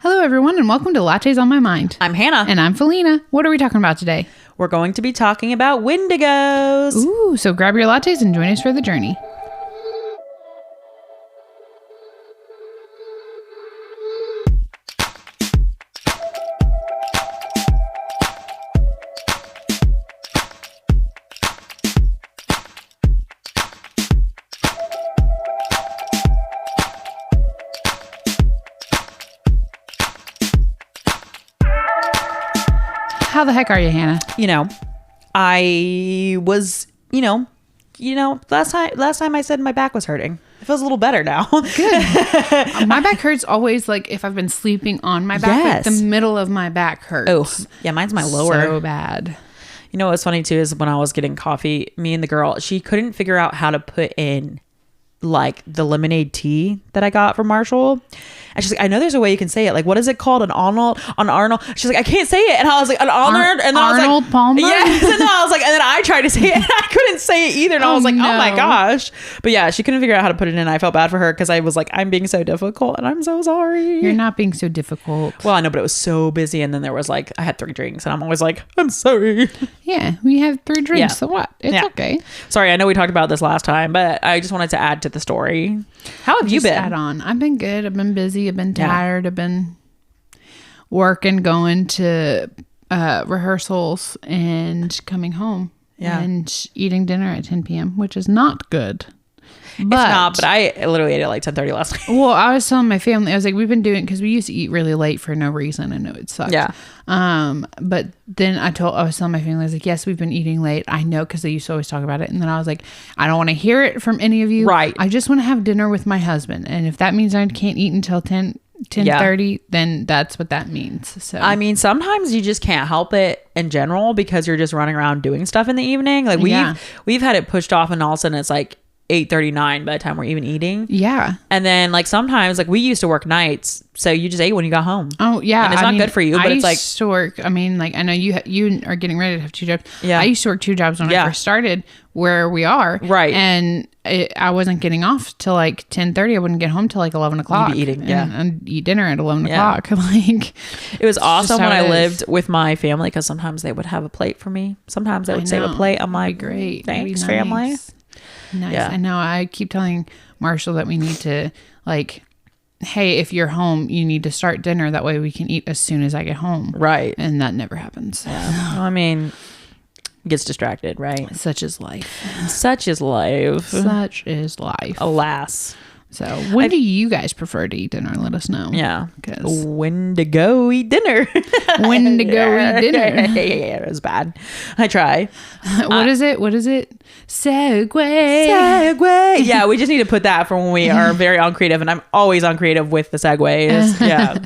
Hello, everyone, and welcome to Lattes on My Mind. I'm Hannah. And I'm Felina. What are we talking about today? We're going to be talking about Wendigos. Ooh, so grab your lattes and join us for the journey. How the heck are you, Hannah? I was, last time I said my back was hurting. It feels a little better now. Good. My back hurts always, like, if I've been sleeping on my back. Yes. Like, the middle of my back hurts. Oh, yeah, mine's my lower. So bad. You know what's funny, too, is when I was getting coffee, me and the girl, she couldn't figure out how to put in, like, the lemonade tea that I got from Marshall. And she's like, I know there's a way you can say it. Like, what is it called? An Arnold? She's like, I can't say it. And I was like, an Arnold? And then Arnold I was like, Palmer? Yes. And then I was like, and then I tried to say it and I couldn't say it either. And I was like, no. oh my gosh. But yeah, she couldn't figure out how to put it in. I felt bad for her because I was like, I'm being so difficult and I'm so sorry. You're not being so difficult. Well, I know, but it was so busy. And then there was like, I had 3 drinks and I'm always like, I'm sorry. Yeah, we have 3 drinks. Yeah. So what? It's okay. Sorry, I know we talked about this last time, but I just wanted to add to the story. How have you been? Add on. I've been good. I've been busy. I've been tired. I've been working, going to rehearsals and coming home and eating dinner at 10 p.m., which is not good. It's not, but I literally ate at like 10:30 last night. Well, I was telling my family, I was like, we've been doing, because we used to eat really late for no reason. I know it sucks. Yeah. But then I was telling my family, I was like, yes, we've been eating late. I know, because they used to always talk about it. And then I was like, I don't want to hear it from any of you. Right. I just want to have dinner with my husband. And if that means I can't eat until 10:30, then that's what that means. So I mean, sometimes you just can't help it in general because you're just running around doing stuff in the evening. Like we've had it pushed off and all of a sudden it's like 8:39 by the time we're even eating. Yeah. And then like sometimes like we used to work nights, so you just ate when you got home. Oh yeah. And it's not good for you, but it's like, I used to work, I mean, like, I know you are getting ready to have 2 jobs. Yeah. I used to work 2 jobs when I first started where we are. Right. And I wasn't getting off till like 10:30. I wouldn't get home till like 11 o'clock. You'd be eating, and eat dinner at 11 o'clock. Like, it was awesome when I lived with my family because sometimes they would have a plate for me. Sometimes they would save a plate. I'm like, great. Thanks, nice. family. Nice. Yeah. I know. I keep telling Marshall that we need to, like, hey, if you're home, you need to start dinner. That way we can eat as soon as I get home. Right. And that never happens. Yeah. Well, I mean, gets distracted, right? Such is life. Such is life. Such is life. Alas. So when do you guys prefer to eat dinner? Let us know. Yeah. When to go eat dinner. When to go eat dinner. Yeah, it was bad. I try. What is it? Segway. Yeah, we just need to put that for when we are very uncreative, and I'm always uncreative with the segues. Yeah.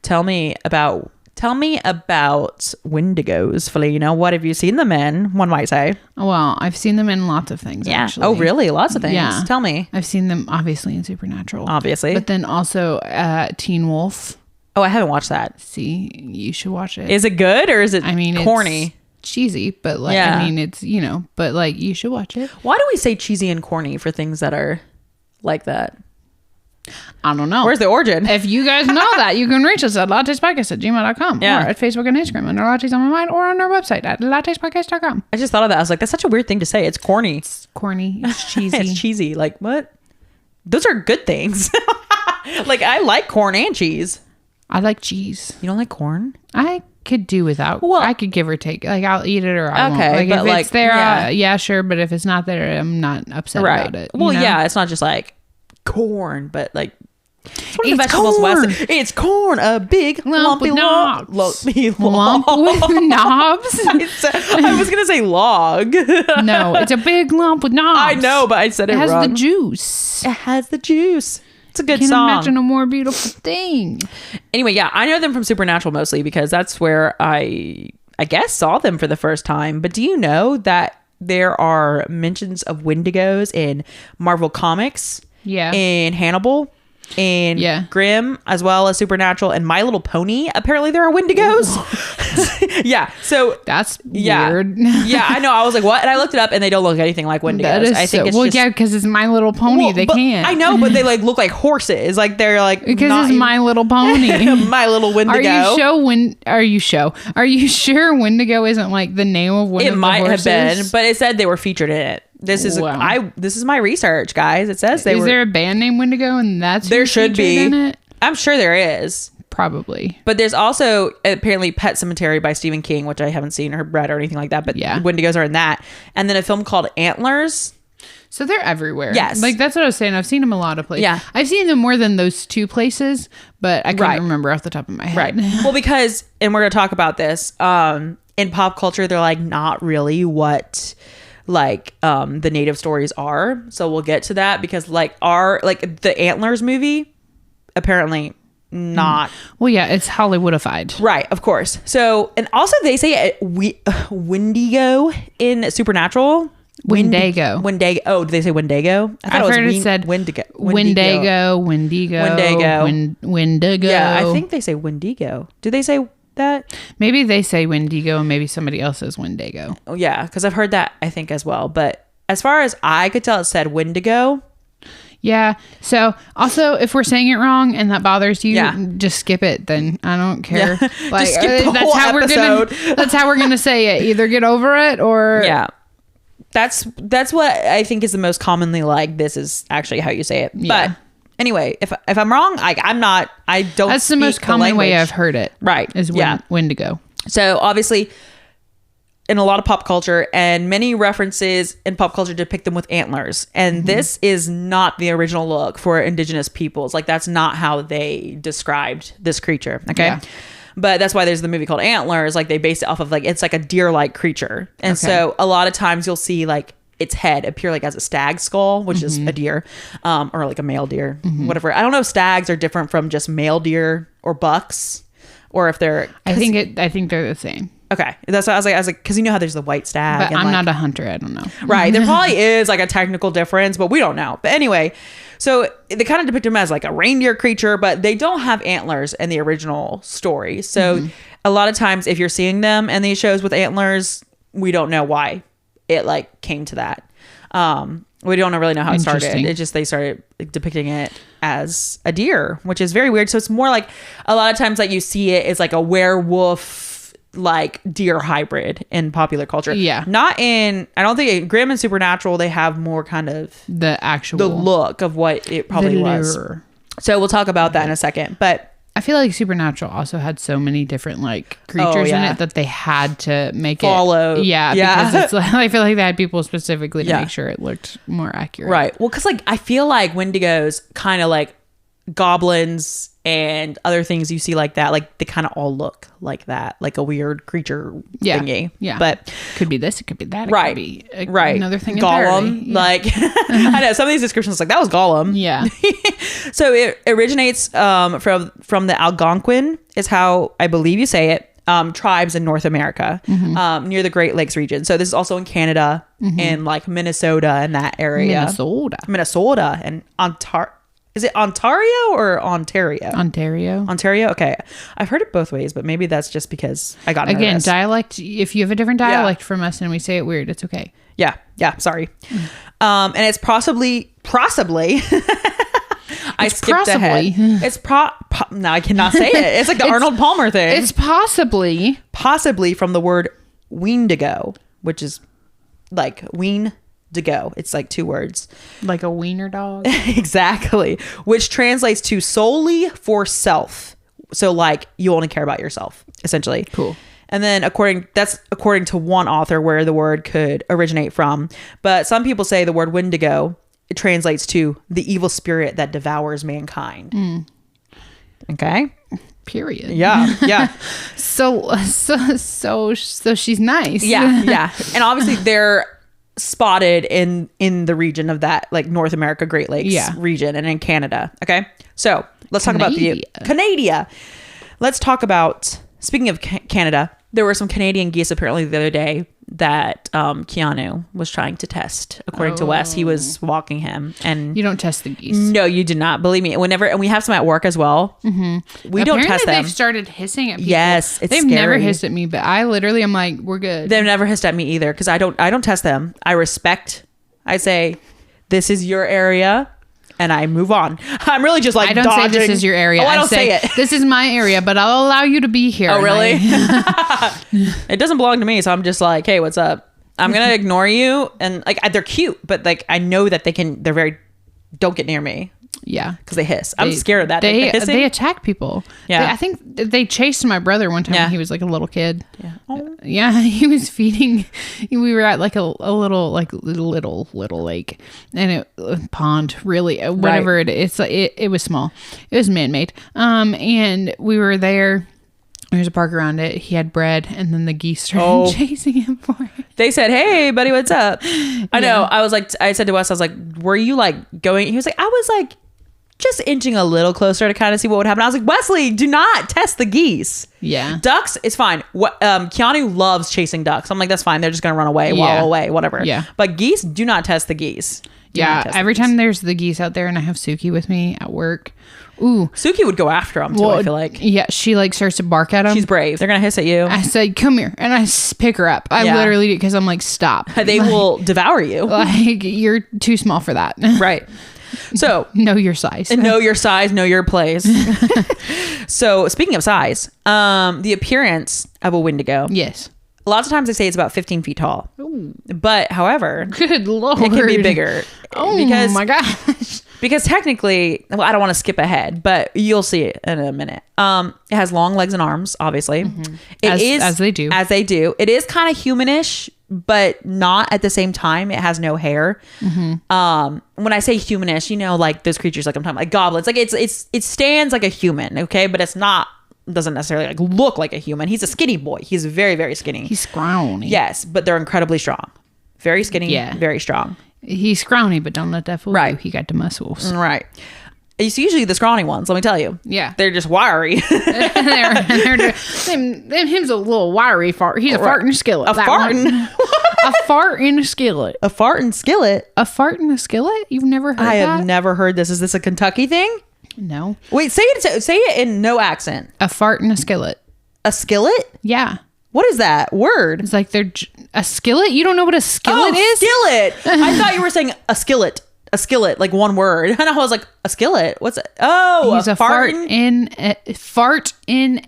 Tell me about Wendigos, Felina. What have you seen them in? One might say. Well, I've seen them in lots of things. Yeah. Actually. Oh, really? Lots of things. Yeah. Tell me. I've seen them obviously in Supernatural. Obviously. But then also Teen Wolf. Oh, I haven't watched that. See, you should watch it. Is it good or is it corny? It's cheesy, but like, I mean, it's, but like, you should watch it. Why do we say cheesy and corny for things that are like that? I don't know. Where's the origin? If you guys know that, you can reach us at lattespodcast@gmail.com or at Facebook and Instagram under Lattes on My Mind or on our website at lattespodcast.com. I just thought of that. I was like, that's such a weird thing to say. It's corny. It's corny. It's cheesy. It's cheesy. Like, what? Those are good things. Like, I like corn and cheese. I like cheese. You don't like corn? I could do without. Well, I could give or take. Like, I'll eat it or I won't. Like, but if it's there, yeah, sure. But if it's not there, I'm not upset about it. Well, yeah, it's not just like corn, but like it's one of the vegetables corn. It's corn, a big lump lumpy with log. Lump with knobs. I was gonna say log. No, it's a big lump with knobs. I know, but I said it wrong. It has the juice. It has the juice. It's a good Can't song. imagine a more beautiful thing. Anyway, yeah, I know them from Supernatural mostly because that's where I guess saw them for the first time. But do you know that there are mentions of Wendigos in Marvel Comics? Yeah. In Hannibal. in Grimm, as well as Supernatural and My Little Pony. Apparently there are Wendigos. Yeah. So that's weird. Yeah, I know. I was like, what? And I looked it up and they don't look anything like Wendigos. I think it's just, because it's My Little Pony. They can't. I know, but they like look like horses. Like they're like because it's My Little Pony. My Little Wendigo. Are you sure Wendigo isn't like the name of one of the horses? It might have been, but it said they were featured in it. This is this is my research, guys. It says is there a band named Wendigo and that's there should be in it? I'm sure there is. Probably. But there's also apparently Pet Sematary by Stephen King, which I haven't seen or read or anything like that. But Wendigos are in that. And then a film called Antlers. So they're everywhere. Yes. Like that's what I was saying. I've seen them a lot of places. Yeah. I've seen them more than those two places, but I couldn't remember off the top of my head. Right. Well, because, and we're going to talk about this, in pop culture, they're like not really what like the native stories are. So we'll get to that because like the Antlers movie, apparently not. Well, yeah, it's Hollywoodified. Right, of course. So, and also they say Wendigo in Supernatural. Wendigo. Oh, did they say Wendigo? I thought it said Wendigo. Wendigo. Yeah, I think they say Wendigo. Do they say that? Maybe they say Wendigo and maybe somebody else says Wendigo. Oh, yeah, because I've heard that, I think, as well. But as far as I could tell, it said Wendigo. Yeah. So also, if we're saying it wrong and that bothers you, just skip it. Then I don't care. Yeah. Like just skip the whole episode. That's how we're gonna say it. Either get over it or That's what I think is the most commonly like. This is actually how you say it. Yeah. But anyway, if I'm wrong, I'm not. I don't. That's the most common way I've heard it. Right. Is Wendigo. So obviously, in a lot of pop culture and many references in pop culture depict them with antlers. And this is not the original look for indigenous peoples. Like that's not how they described this creature. Okay. Yeah. But that's why there's the movie called Antlers. Like they based it off of like, it's like a deer-like creature. And so a lot of times you'll see like its head appear like as a stag skull, which is a deer, or like a male deer, whatever. I don't know if stags are different from just male deer or bucks, or if they're. I think they're the same. Okay, that's what I was like, because you know how there's the white stag. But and I'm like, not a hunter. I don't know. Right, there probably is like a technical difference, but we don't know. But anyway, so they kind of depict him as like a reindeer creature, but they don't have antlers in the original story. So a lot of times, if you're seeing them in these shows with antlers, we don't know why it like came to that. We don't really know how it started. It just they started like, depicting it as a deer, which is very weird. So it's more like a lot of times that you see it is like a werewolf like deer hybrid in popular culture. Yeah. Not in, I don't think Grimm and Supernatural, they have more kind of the look of what it probably was. So we'll talk about that in a second. But I feel like Supernatural also had so many different like creatures in it that they had to make follow. Yeah. Because it's like, I feel like they had people specifically to make sure it looked more accurate. Right. Well, because like I feel like Wendigos kind of like goblins and other things you see like that, like they kind of all look like that, like a weird creature thingy. Yeah, but could be this, it could be that, it right, could be another thing. Gollum, like I know some of these descriptions like that was Gollum. Yeah. So it originates from the Algonquian is how I believe you say it. Tribes in North America, near the Great Lakes region. So this is also in Canada and like Minnesota and that area. Minnesota and Ontario. Is it Ontario or Ontario? Ontario. Okay. I've heard it both ways, but maybe that's just because I got nervous. Again, dialect. If you have a different dialect from us and we say it weird, it's okay. Yeah. Sorry. And it's possibly. I skipped ahead. It's no, I cannot say it. It's like the Arnold Palmer thing. It's possibly from the word Wendigo, which is like wean. To go. It's like two words. Like a wiener dog. Exactly. Which translates to solely for self. So like you only care about yourself, essentially. Cool. And then according to one author where the word could originate from. But some people say the word Wendigo, it translates to the evil spirit that devours mankind. Okay. Period. Yeah. So she's nice. Yeah. And obviously they're spotted in the region of that like North America Great Lakes region and in Canada. Okay, so let's talk about the Canada. Let's talk about, speaking of Canada, there were some Canadian geese apparently the other day that Keanu was trying to test. According to Wes, he was walking him, and you don't test the geese. No, you do not. Believe me. And we have some at work as well. Mm-hmm. We don't test them. They've started hissing at people. Yes, they've scary. never hissed at me, but I literally am like, we're good. They've never hissed at me either because I don't test them. I respect. I say, this is your area. And I move on. I'm really just like, I don't dodging. say this is your area. I don't say it. This is my area, but I'll allow you to be here. Oh, really? It doesn't belong to me. So I'm just like, hey, what's up? I'm going to ignore you. And like, they're cute, but like, I know that they're very, don't get near me. Yeah. Because they hiss. I'm scared of that. They attack people. Yeah. I think they chased my brother one time when he was like a little kid. Yeah. Oh. Yeah. He was feeding. We were at like a little lake and pond, really, whatever right. it was small. It was man-made. And we were there. There's a park around it. He had bread, and then the geese started chasing him for it. They said, "Hey, buddy, what's up?" I know. I said to Wes, I was like, "Were you like going?" He was like, "I was like just inching a little closer to kind of see what would happen." I was like, "Wesley, do not test the geese. Yeah, ducks is fine. What Keanu loves chasing ducks. I'm like, that's fine. They're just gonna run away, waddle away, whatever. Yeah, but geese, do not test the geese. Every time there's the geese out there, and I have Suki with me at work. Ooh, Suki would go after them too. I feel like she like starts to bark at them. She's brave. They're gonna hiss at you. I said, "Come here," and I pick her up. I literally do because I'm like, "Stop!" They will devour you. Like you're too small for that. Right. So know your size. Know your size. Know your place. So speaking of size, the appearance of a Wendigo. Yes. Lots of times they say it's about 15 feet tall. Ooh. But however, good Lord, it can be bigger. Oh my gosh. Because technically, well, I don't want to skip ahead, but you'll see it in a minute. It has long legs and arms, obviously. Mm-hmm. As they do. As they do. It is kind of humanish, but not at the same time. It has no hair. Mm-hmm. When I say humanish, like those creatures, like I'm talking about, like goblins. Like it stands like a human, okay, but it's not. Doesn't necessarily like look like a human. He's a skinny boy. He's very, very skinny. He's scrawny. Yes, but they're incredibly strong. Very skinny. Yeah. Very strong. He's scrawny, but don't let that fool you. He got the muscles. Right. It's usually the scrawny ones, let me tell you. Yeah. They're just wiry. Him's a little wiry fart. He's a farting skillet. A farting? A fart in a skillet. A farting skillet? A fart in a skillet? You've never heard that? I have never heard this. Is this a Kentucky thing? No. Wait, say it in no accent. A fart in a skillet. A skillet? Yeah. What is that word? It's like a skillet? You don't know what a skillet is? Skillet. I thought you were saying a skillet. A skillet, like one word. And I was like, a skillet? What's it? Oh, he's a fart in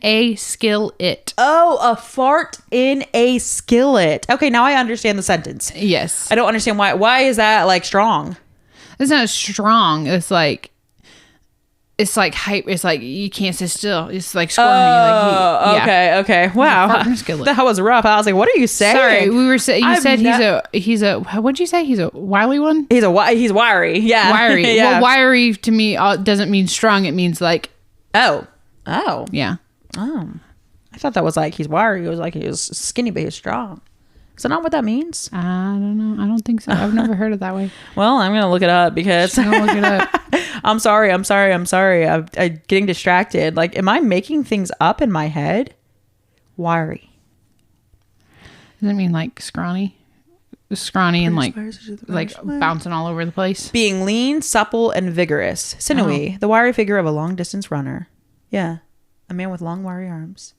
a skillet. Oh, a fart in a skillet. Okay, now I understand the sentence. Yes. I don't understand why. Why is that like strong? It's not strong. It's like hype. It's like you can't sit still. It's like squirmy. Okay. Wow, that was rough. I was like, "What are you saying?" Sorry, we were saying. You said he's a. What'd you say? He's a wily one. He's wiry. Yeah, wiry. Yeah. Well, wiry to me doesn't mean strong. It means like. Oh. Yeah. Oh. I thought that was like he's wiry. It was like he was skinny, but he's strong. Is that not what that means? I don't know. I don't think so. I've never heard it that way. Well, I'm gonna look it up because I'm gonna look it up. I'm sorry. I'm getting distracted. Like, am I making things up in my head? Wiry. Does it mean like scrawny? Scrawny and like bouncing all over the place? Being lean, supple, and vigorous. Sinewy. The wiry figure of a long distance runner. Yeah. A man with long, wiry arms.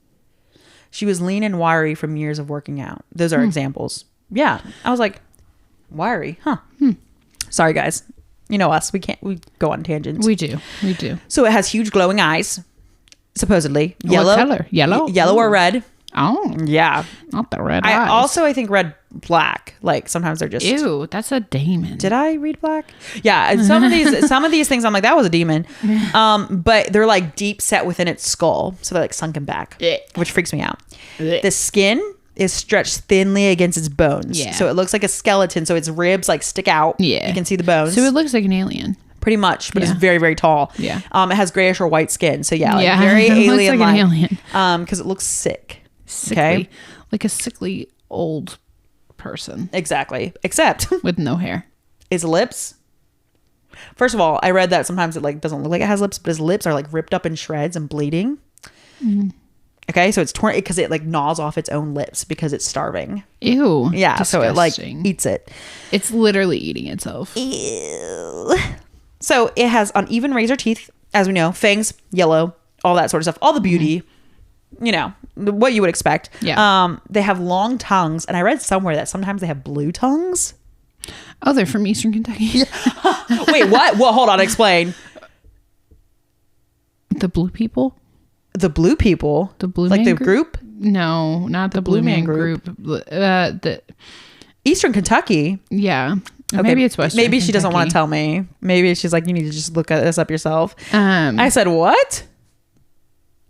She was lean and wiry from years of working out. Those are examples. Yeah. I was like, wiry. Huh. Sorry, guys. You know us. We go on tangents. We do. So it has huge glowing eyes, supposedly. Yellow. What color? Yellow? Yellow or red. Oh. Yeah. Not the red eyes. I think red, black. Like sometimes they're just. Ew, that's a demon. Did I read black? Yeah. And some of these things I'm like, that was a demon. But they're like deep set within its skull. So they're like sunken back, which freaks me out. The skin is stretched thinly against its bones. Yeah. So it looks like a skeleton. So its ribs like stick out. Yeah. You can see the bones. So it looks like an alien. Pretty much, but it's very, very tall. Yeah. It has grayish or white skin. So yeah, very alien like. An alien. Because it looks sick. Sickly. Okay. Like a sickly old person. Exactly. Except with no hair. His lips. First of all, I read that sometimes it like doesn't look like it has lips, but his lips are like ripped up in shreds and bleeding. Okay, so it's torn because it like gnaws off its own lips because it's starving. Ew. Yeah, disgusting. so it like eats it. It's literally eating itself. Ew. So it has uneven razor teeth, as we know, fangs, yellow, all that sort of stuff, all the beauty, you know, what you would expect. Yeah. They have long tongues, and I read somewhere that sometimes they have blue tongues. Oh, they're from Eastern Kentucky. Wait, what? Well, hold on, explain. The blue people? The blue people? The blue like man the group? No, not the blue man group. The Eastern Kentucky. Yeah. Okay. Maybe it's Western Maybe she Kentucky. doesn't want to tell me. Maybe she's like, you need to just look this up yourself. I said, what?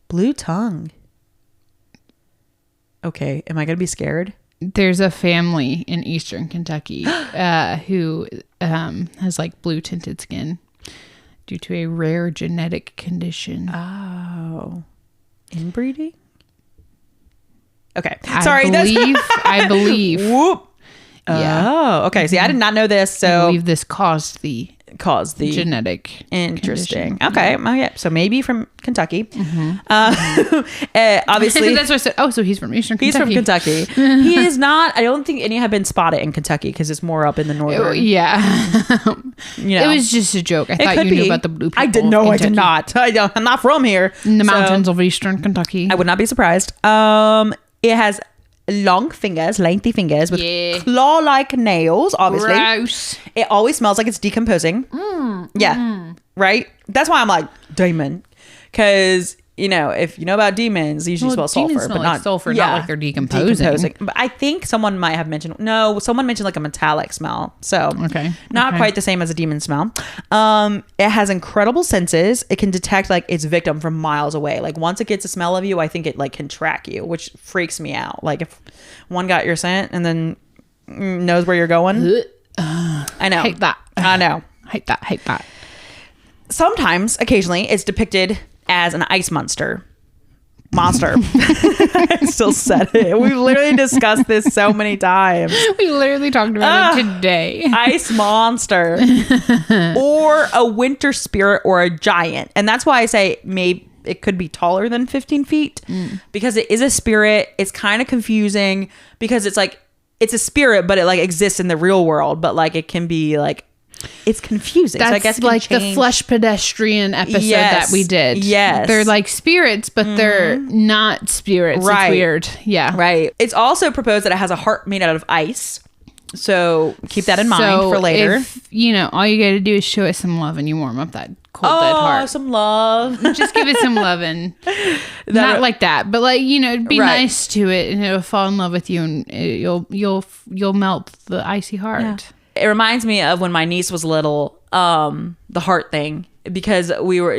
Blue tongue. Okay. Am I going to be scared? There's a family in Eastern Kentucky who has like blue tinted skin due to a rare genetic condition. Oh. Inbreeding? Okay. I believe. Whoop. Yeah. Oh, okay. See, I did not know this. So I believe this caused the genetic interesting. condition. Okay. Oh, yeah. So maybe from Kentucky. Obviously. That's what I said. Oh, so he's from Eastern Kentucky. He's from Kentucky. He is not. I don't think any have been spotted in Kentucky because it's more up in the northern. Yeah. You know. It was just a joke. I thought you knew about the blue people. I did know. I did not. I'm not from here. In the mountains of Eastern Kentucky. I would not be surprised. It has long fingers, lengthy fingers with claw-like nails, obviously. Gross. It always smells like it's decomposing. Right? That's why I'm like, demon. Because, you know, if you know about demons, they usually smell sulfur. But not like sulfur, not like they're decomposing. But I think someone might have mentioned, someone mentioned like a metallic smell. So, not quite the same as a demon smell. It has incredible senses. It can detect like its victim from miles away. Like once it gets a smell of you, I think it like can track you, which freaks me out. Like if one got your scent and then knows where you're going. I know. Hate that. I know. Hate that. Sometimes, occasionally, it's depicted as an ice monster. I still said it. We've literally discussed this so mmany times. We literally talked about it today. Ice monster. Or a winter spirit or a giant. And that's why I say maybe it could be taller than 15 feet. Because it is a spirit. It's kind of confusing because it's like, it's a spirit, but it like exists in the real world. But like it can be like, it's confusing. That's so I guess like the Flesh Pedestrian episode that we did. Yes. They're like spirits, but they're not spirits. Right. It's weird. Yeah. Right. It's also proposed that it has a heart made out of ice. So keep that in mind for later. If, you know, all you got to do is show it some love and you warm up that cold dead heart. Some love. Just give it some love and not like that, but like, you know, be nice to it and it'll fall in love with you and you'll melt the icy heart. Yeah. It reminds me of when my niece was little, the heart thing, because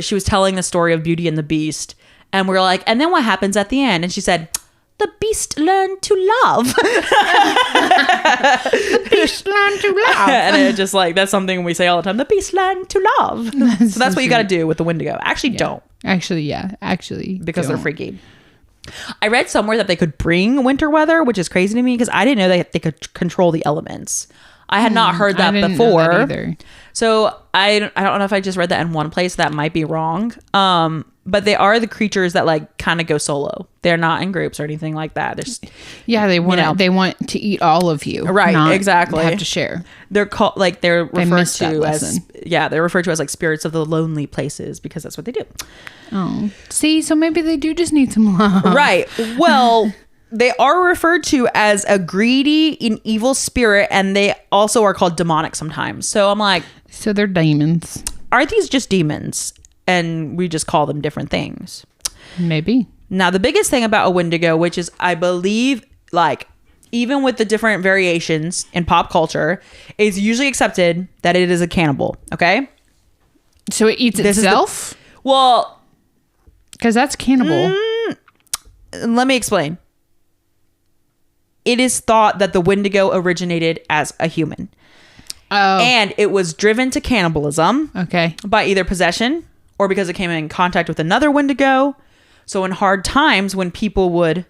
she was telling the story of Beauty and the Beast, and we were like, and then what happens at the end? And she said, the beast learned to love. The beast learned to love. And it just like, that's something we say all the time. The beast learned to love. So that's what you got to do with the Wendigo. Actually, don't. Actually, because they're freaky. I read somewhere that they could bring winter weather, which is crazy to me because I didn't know that they could control the elements. I had not heard that before. Know that either. So I don't know if I just read that in one place. That might be wrong. But they are the creatures that like kind of go solo. They're not in groups or anything like that. They're just, they want to eat all of you. Right. Exactly. Have to thare. They're called like they're referred to as like spirits of the lonely places because that's what they do. Oh, see, so maybe they do just need some love. Right. Well. They are referred to as a greedy and evil spirit, and they also are called demonic sometimes. So I'm like... So they're demons. Are these just demons? And we just call them different things. Maybe. Now, the biggest thing about a Wendigo, which is, I believe, like, even with the different variations in pop culture, is usually accepted that it is a cannibal, okay? So it eats itself? Well... Because that's cannibal. Let me explain. It is thought that the Wendigo originated as a human. Oh. And it was driven to cannibalism. Okay. By either possession or because it came in contact with another Wendigo. So in hard times when people would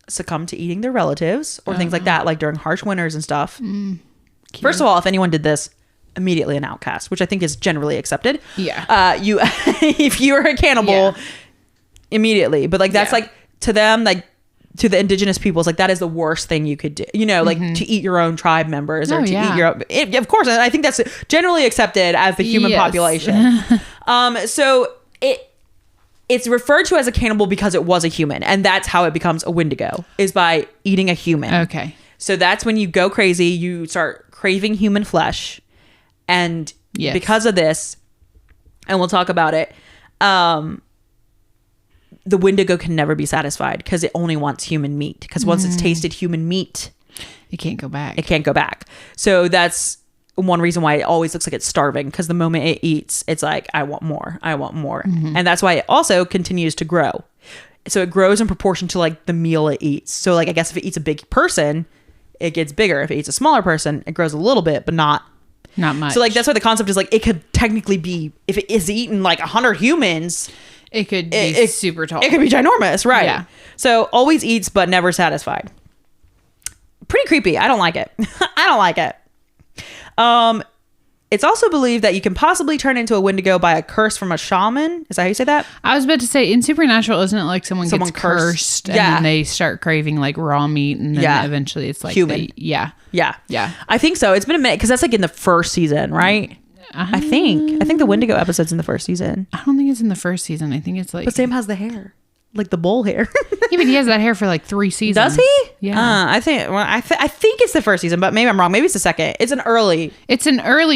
succumb to eating their relatives or things like that, like during harsh winters and stuff. First of all, if anyone did this, immediately an outcast, which I think is generally accepted. Yeah. If you are a cannibal, immediately. But like that's like to them, like to the indigenous peoples, like that is the worst thing you could do, you know, like to eat your own tribe members or eat your own, of course. And I think that's generally accepted as the human population. So it's referred to as a cannibal because it was a human, and that's how it becomes a Wendigo, is by eating a human. Okay. So that's when you go crazy, you start craving human flesh, and because of this, and we'll talk about it, the Wendigo can never be satisfied because it only wants human meat. Because once it's tasted human meat, it can't go back. It can't go back. So that's one reason why it always looks like it's starving. Because the moment it eats, it's like, I want more. I want more. And that's why it also continues to grow. So it grows in proportion to like the meal it eats. So like, I guess if it eats a big person, it gets bigger. If it eats a smaller person, it grows a little bit, but not much. So like, that's why the concept is like, it could technically be, if it is eating like 100 humans, it could be super tall. It could be ginormous, right? Yeah. So always eats, but never satisfied. Pretty creepy. I don't like it. I don't like it. It's also believed that you can possibly turn into a Wendigo by a curse from a shaman. Is that how you say that? I was about to say, in Supernatural, isn't it like someone gets cursed and then they start craving like raw meat, and then eventually it's like human. Yeah. I think so. It's been a minute because that's like in the first season, right? I think the Wendigo episode's in the first season. I don't think it's in the first season. I think it's like... But Sam has the hair. Like the bull hair. Yeah, but he has that hair for like 3 seasons. Does he? Yeah. I think it's the first season, but maybe I'm wrong. Maybe it's the second. It's an early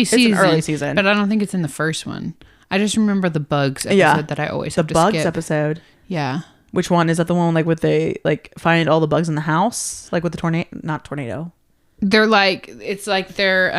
season. But I don't think it's in the first one. I just remember the bugs episode that I always have to skip. The bugs episode. Yeah. Which one? Is that the one like with they like find all the bugs in the house? Like with the tornado? Not tornado. They're like, it's like they're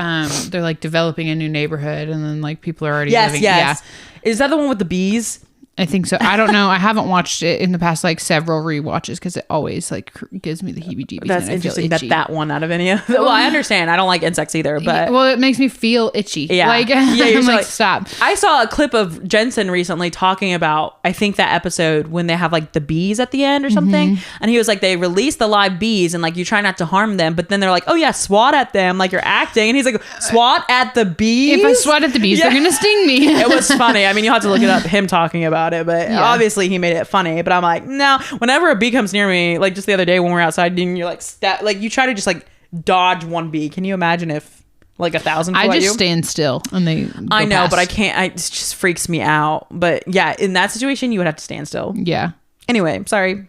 like developing a new neighborhood, and then like people are already living. Yes. Yeah. Is that the one with the bees? I think so. I don't know. I haven't watched it in the past like several rewatches because it always like gives me the heebie-jeebies. That's interesting. That one out of any of them. Well, I understand. I don't like insects either, but it makes me feel itchy. Yeah, like I'm like stop. I saw a clip of Jensen recently talking about, I think that episode when they have like the bees at the end or something, and he was like, they release the live bees and like you try not to harm them, but then they're like, oh yeah, swat at them like you're acting, and he's like, swat at the bees. If I swat at the bees, they're gonna sting me. It was funny. I mean, you'll have to look it up. Him talking about it, but obviously he made it funny. But I'm like, no. Whenever a bee comes near me, like just the other day when we were outside, and you're like, like you try to just like dodge one bee. Can you imagine if like 1,000? I just stand still and they. I know, but I can't. It just freaks me out. But yeah, in that situation, you would have to stand still. Yeah. Anyway, sorry,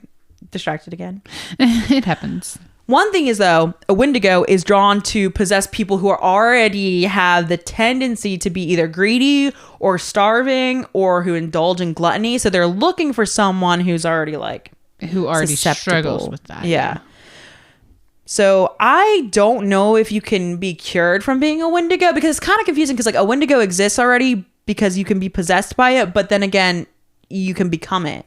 distracted again. It happens. One thing is, though, a Wendigo is drawn to possess people who are already have the tendency to be either greedy or starving or who indulge in gluttony. So they're looking for someone who's already like... Who already struggles with that. Yeah. So I don't know if you can be cured from being a Wendigo, because it's kind of confusing because like a Wendigo exists already because you can be possessed by it. But then again, you can become it.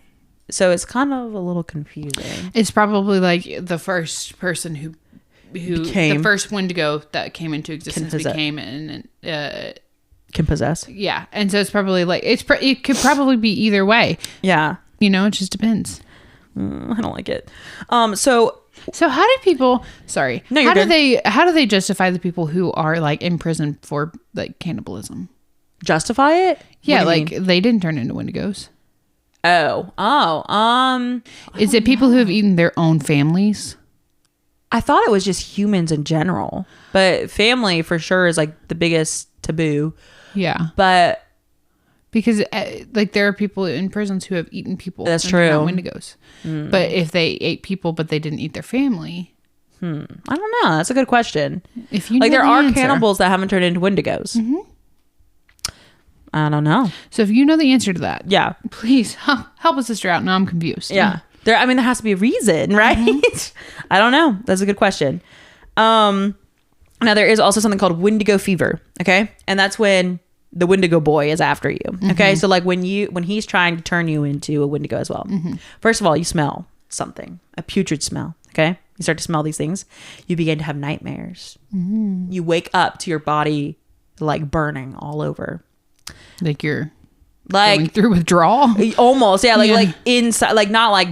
So it's kind of a little confusing. It's probably like the first person who became, the first Wendigo that came into existence became and can possess. Yeah, and so it's probably like it could probably be either way. Yeah, you know, it just depends. I don't like it. So how do people? Sorry, no, you're good. How do they justify the people who are like in prison for like cannibalism? Justify it? Yeah, like they didn't turn into Wendigos. Is it people who have eaten their own families? I thought it was just humans in general, but family for sure is like the biggest taboo. Yeah, but because like there are people in prisons who have eaten people. That's true. Not Wendigos. But if they ate people but they didn't eat their family, I don't know. That's a good question. If you like know there the are answer. cannibals that haven't turned into Wendigos. I don't know. So if you know the answer to that, yeah, please help a sister out. Now I'm confused. Yeah, there has to be a reason, right? I don't know. That's a good question. Now there is also something called Wendigo fever. Okay, and that's when the Wendigo boy is after you. Okay, so like when he's trying to turn you into a Wendigo as well. First of all, you smell something, a putrid smell. Okay, you start to smell these things. You begin to have nightmares. You wake up to your body like burning all over. Like you're going through withdrawal? Almost, yeah. Like inside, like not like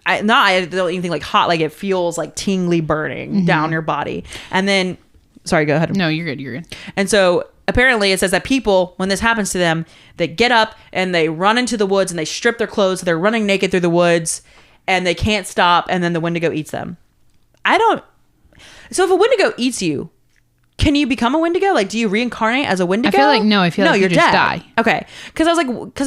I don't even think like hot. Like it feels like tingly burning down your body. And then, sorry, go ahead. No, you're good. You're good. And so apparently it says that people, when this happens to them, they get up and they run into the woods and they strip their clothes. So they're running naked through the woods, and they can't stop, and then the Wendigo eats them. So if a Wendigo eats you, can you become a Wendigo? Like, do you reincarnate as a Wendigo? I feel like no. I feel like you're you just dead. die. Okay, because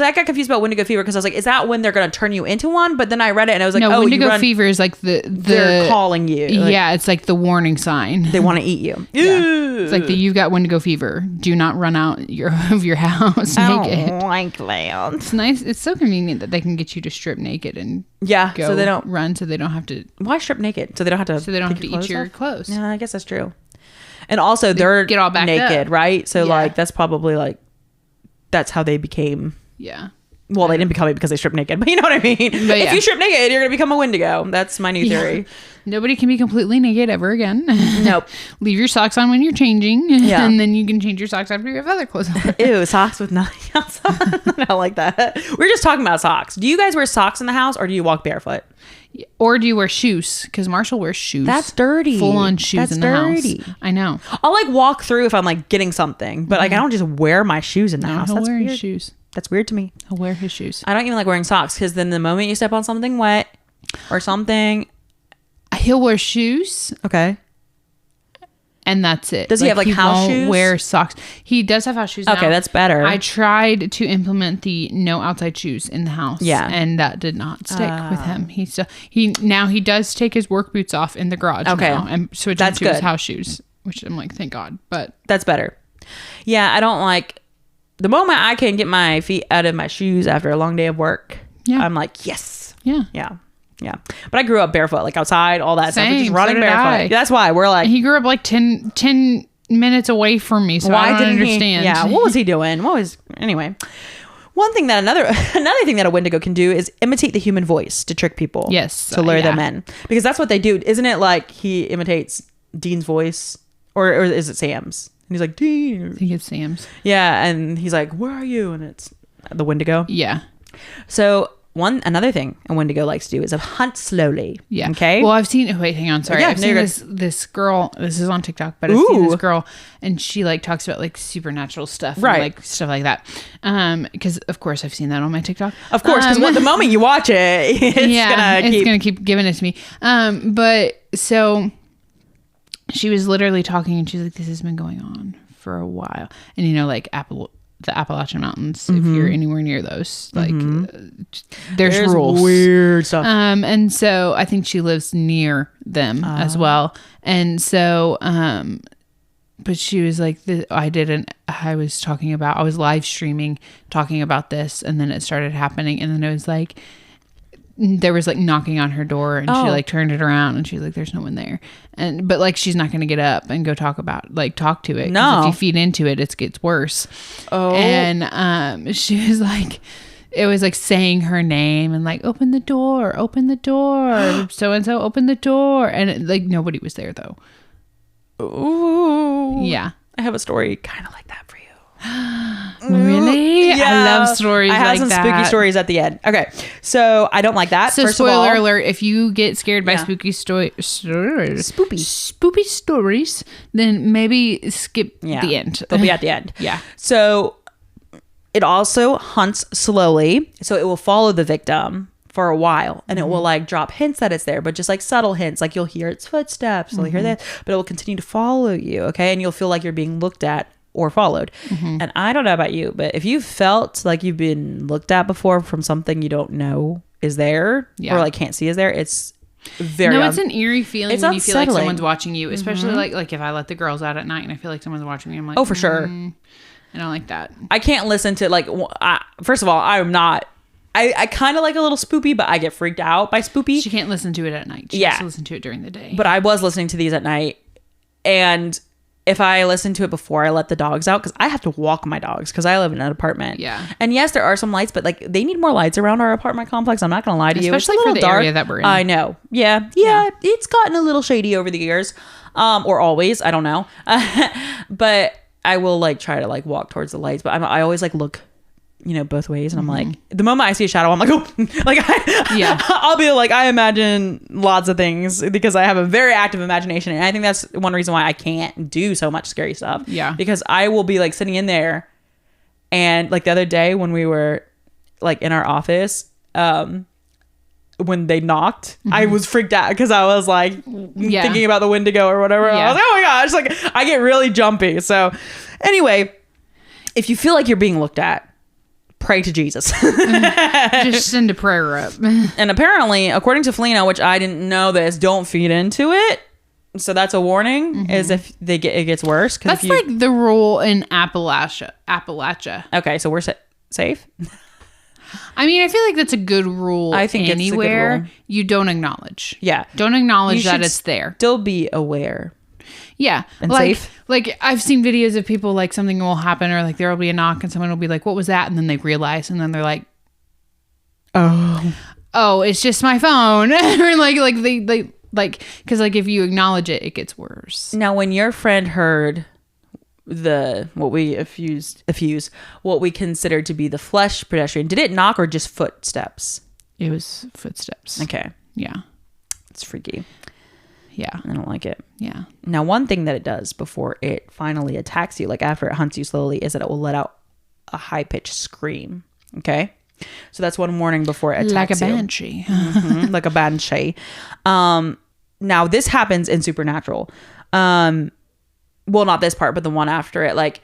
I got confused about Wendigo fever because I was like, is that when they're gonna turn you into one? But then I read it and I was like, no, oh, Wendigo fever is like they're calling you. Like, yeah, it's like the warning sign. they want to eat you. Yeah. It's like you've got Wendigo fever. Do not run out of your house naked. I don't like that. It's nice. It's so convenient that they can get you to strip naked and go so they don't run, so they don't have to. Why strip naked? So they don't have to. Eat your clothes. Yeah, I guess that's true. And also they're get all back naked, up. right? So like that's probably like that's how they became. Yeah. Well, they didn't become it because they stripped naked, but you know what I mean? But if you strip naked, you're going to become a Wendigo. That's my new theory. Nobody can be completely naked ever again. Nope. Leave your socks on when you're changing. Yeah. And then you can change your socks after you have other clothes on. Ew, socks with nothing else on. I don't like that. We're just talking about socks. Do you guys wear socks in the house or do you walk barefoot? Or do you wear shoes? Because Marshall wears shoes. That's dirty. Full on shoes in the house. I know. I'll like walk through if I'm like getting something, but like I don't just wear my shoes in the house. He'll That's wear weird. his shoes. That's weird to me. He'll wear his shoes. I don't even like wearing socks because then the moment you step on something wet or something, he'll wear shoes. Okay. And that's it. Does he have like house shoes? He won't wear socks. He does have house shoes now. Okay, that's better. I tried to implement the no outside shoes in the house. Yeah. And that did not stick with him. He does take his work boots off in the garage now and switch into his house shoes, which I'm like, thank God. But that's better. Yeah, I don't like the moment I can get my feet out of my shoes after a long day of work. Yeah. I'm like, yes. Yeah. Yeah. Yeah. But I grew up barefoot, like outside, all that stuff. Just running barefoot. That's why we're like. He grew up like 10 minutes away from me. So I don't understand. Yeah. What was he doing? Anyway. One thing that another thing that a Wendigo can do is imitate the human voice to trick people. Yes. To lure them in. Because that's what they do. Isn't it like he imitates Dean's voice? Or is it Sam's? And he's like, Dean. I think it's Sam's. Yeah. And he's like, where are you? And it's the Wendigo. Yeah. So another thing a Wendigo likes to do is hunt slowly. Yeah. Okay. Well, I've seen. Wait, hang on. Sorry. I've seen this girl. This is on TikTok, but I've seen this girl, and she like talks about like supernatural stuff, right? And, like stuff like that. Because of course I've seen that on my TikTok. Of course, because the moment you watch it, it's gonna keep giving it to me. But so she was literally talking, and she's like, "This has been going on for a while," and you know, like the Appalachian Mountains, if you're anywhere near those, like there's rules, weird stuff. And so I think she lives near them as well. And so, but she was like, I was live streaming talking about this, and then it started happening, and then it was like, there was like knocking on her door, and she like turned it around, and she's like, there's no one there. But like, she's not going to get up and go talk to it. No. If you feed into it, it gets worse. Oh. And she was like, it was like saying her name and like, open the door, so-and-so, open the door. And like, nobody was there though. Ooh. Yeah. I have a story kind of like that for you. Really? Yeah. I love stories like that. I have some spooky stories at the end. Okay. So I don't like that. So First spoiler of all, alert, if you get scared by spooky stories, then maybe skip the end. They'll be at the end. Yeah. So it also hunts slowly. So it will follow the victim for a while, and it will like drop hints that it's there, but just like subtle hints, like you'll hear its footsteps, you'll hear that, but it will continue to follow you. Okay. And you'll feel like you're being looked at or followed. And I don't know about you, but if you felt like you've been looked at before from something you don't know is there or like can't see is there, it's very it's an eerie feeling when you feel like unsettling. someone's watching you, especially like if I let the girls out at night and I feel like someone's watching me, I'm like, oh, for sure. I don't like that. I can't listen to like first of all, I'm not I kind of like a little spoopy, but I get freaked out by spoopy. She can't listen to it at night. She has to listen to it during the day. But I was listening to these at night, and if I listen to it before I let the dogs out, because I have to walk my dogs because I live in an apartment. Yeah. And yes, there are some lights, but like they need more lights around our apartment complex. I'm not going to lie to you. Especially it's a little for the dark. area that we're in. I know. Yeah. It's gotten a little shady over the years. Or always. I don't know. But I will like try to like walk towards the lights. But I always like look, both ways. And I'm like, the moment I see a shadow, I'm like, oh, like, I'll be like, I imagine lots of things because I have a very active imagination. And I think that's one reason why I can't do so much scary stuff. Yeah. Because I will be like sitting in there, and like the other day when we were like in our office, when they knocked, I was freaked out because I was like thinking about the Wendigo or whatever. I was like, oh my gosh, like I get really jumpy. So anyway, if you feel like you're being looked at, pray to Jesus. Just send a prayer up. And apparently, according to Felina, which I didn't know this, don't feed into it. So that's a warning, is if it gets worse. That's like the rule in Appalachia. Okay, so we're safe? I mean, I feel like that's a good rule. I think anywhere it's a good rule. You don't acknowledge. Yeah. Don't acknowledge that it's there. Still be aware. Yeah. And safe. Like I've seen videos of people like something will happen or like there will be a knock and someone will be like, what was that? And then they realize and then they're like, oh, it's just my phone. Or like they because like if you acknowledge it, it gets worse. Now, when your friend heard what we considered to be the flesh pedestrian, did it knock or just footsteps? It was footsteps. Okay. Yeah. It's freaky. Yeah. I don't like it. Yeah. Now, one thing that it does before it finally attacks you, like after it hunts you slowly, is that it will let out a high-pitched scream. Okay? So that's one warning before it attacks like a you. banshee. Like a banshee. Now, this happens in Supernatural. Well, not this part, but the one after it. Like,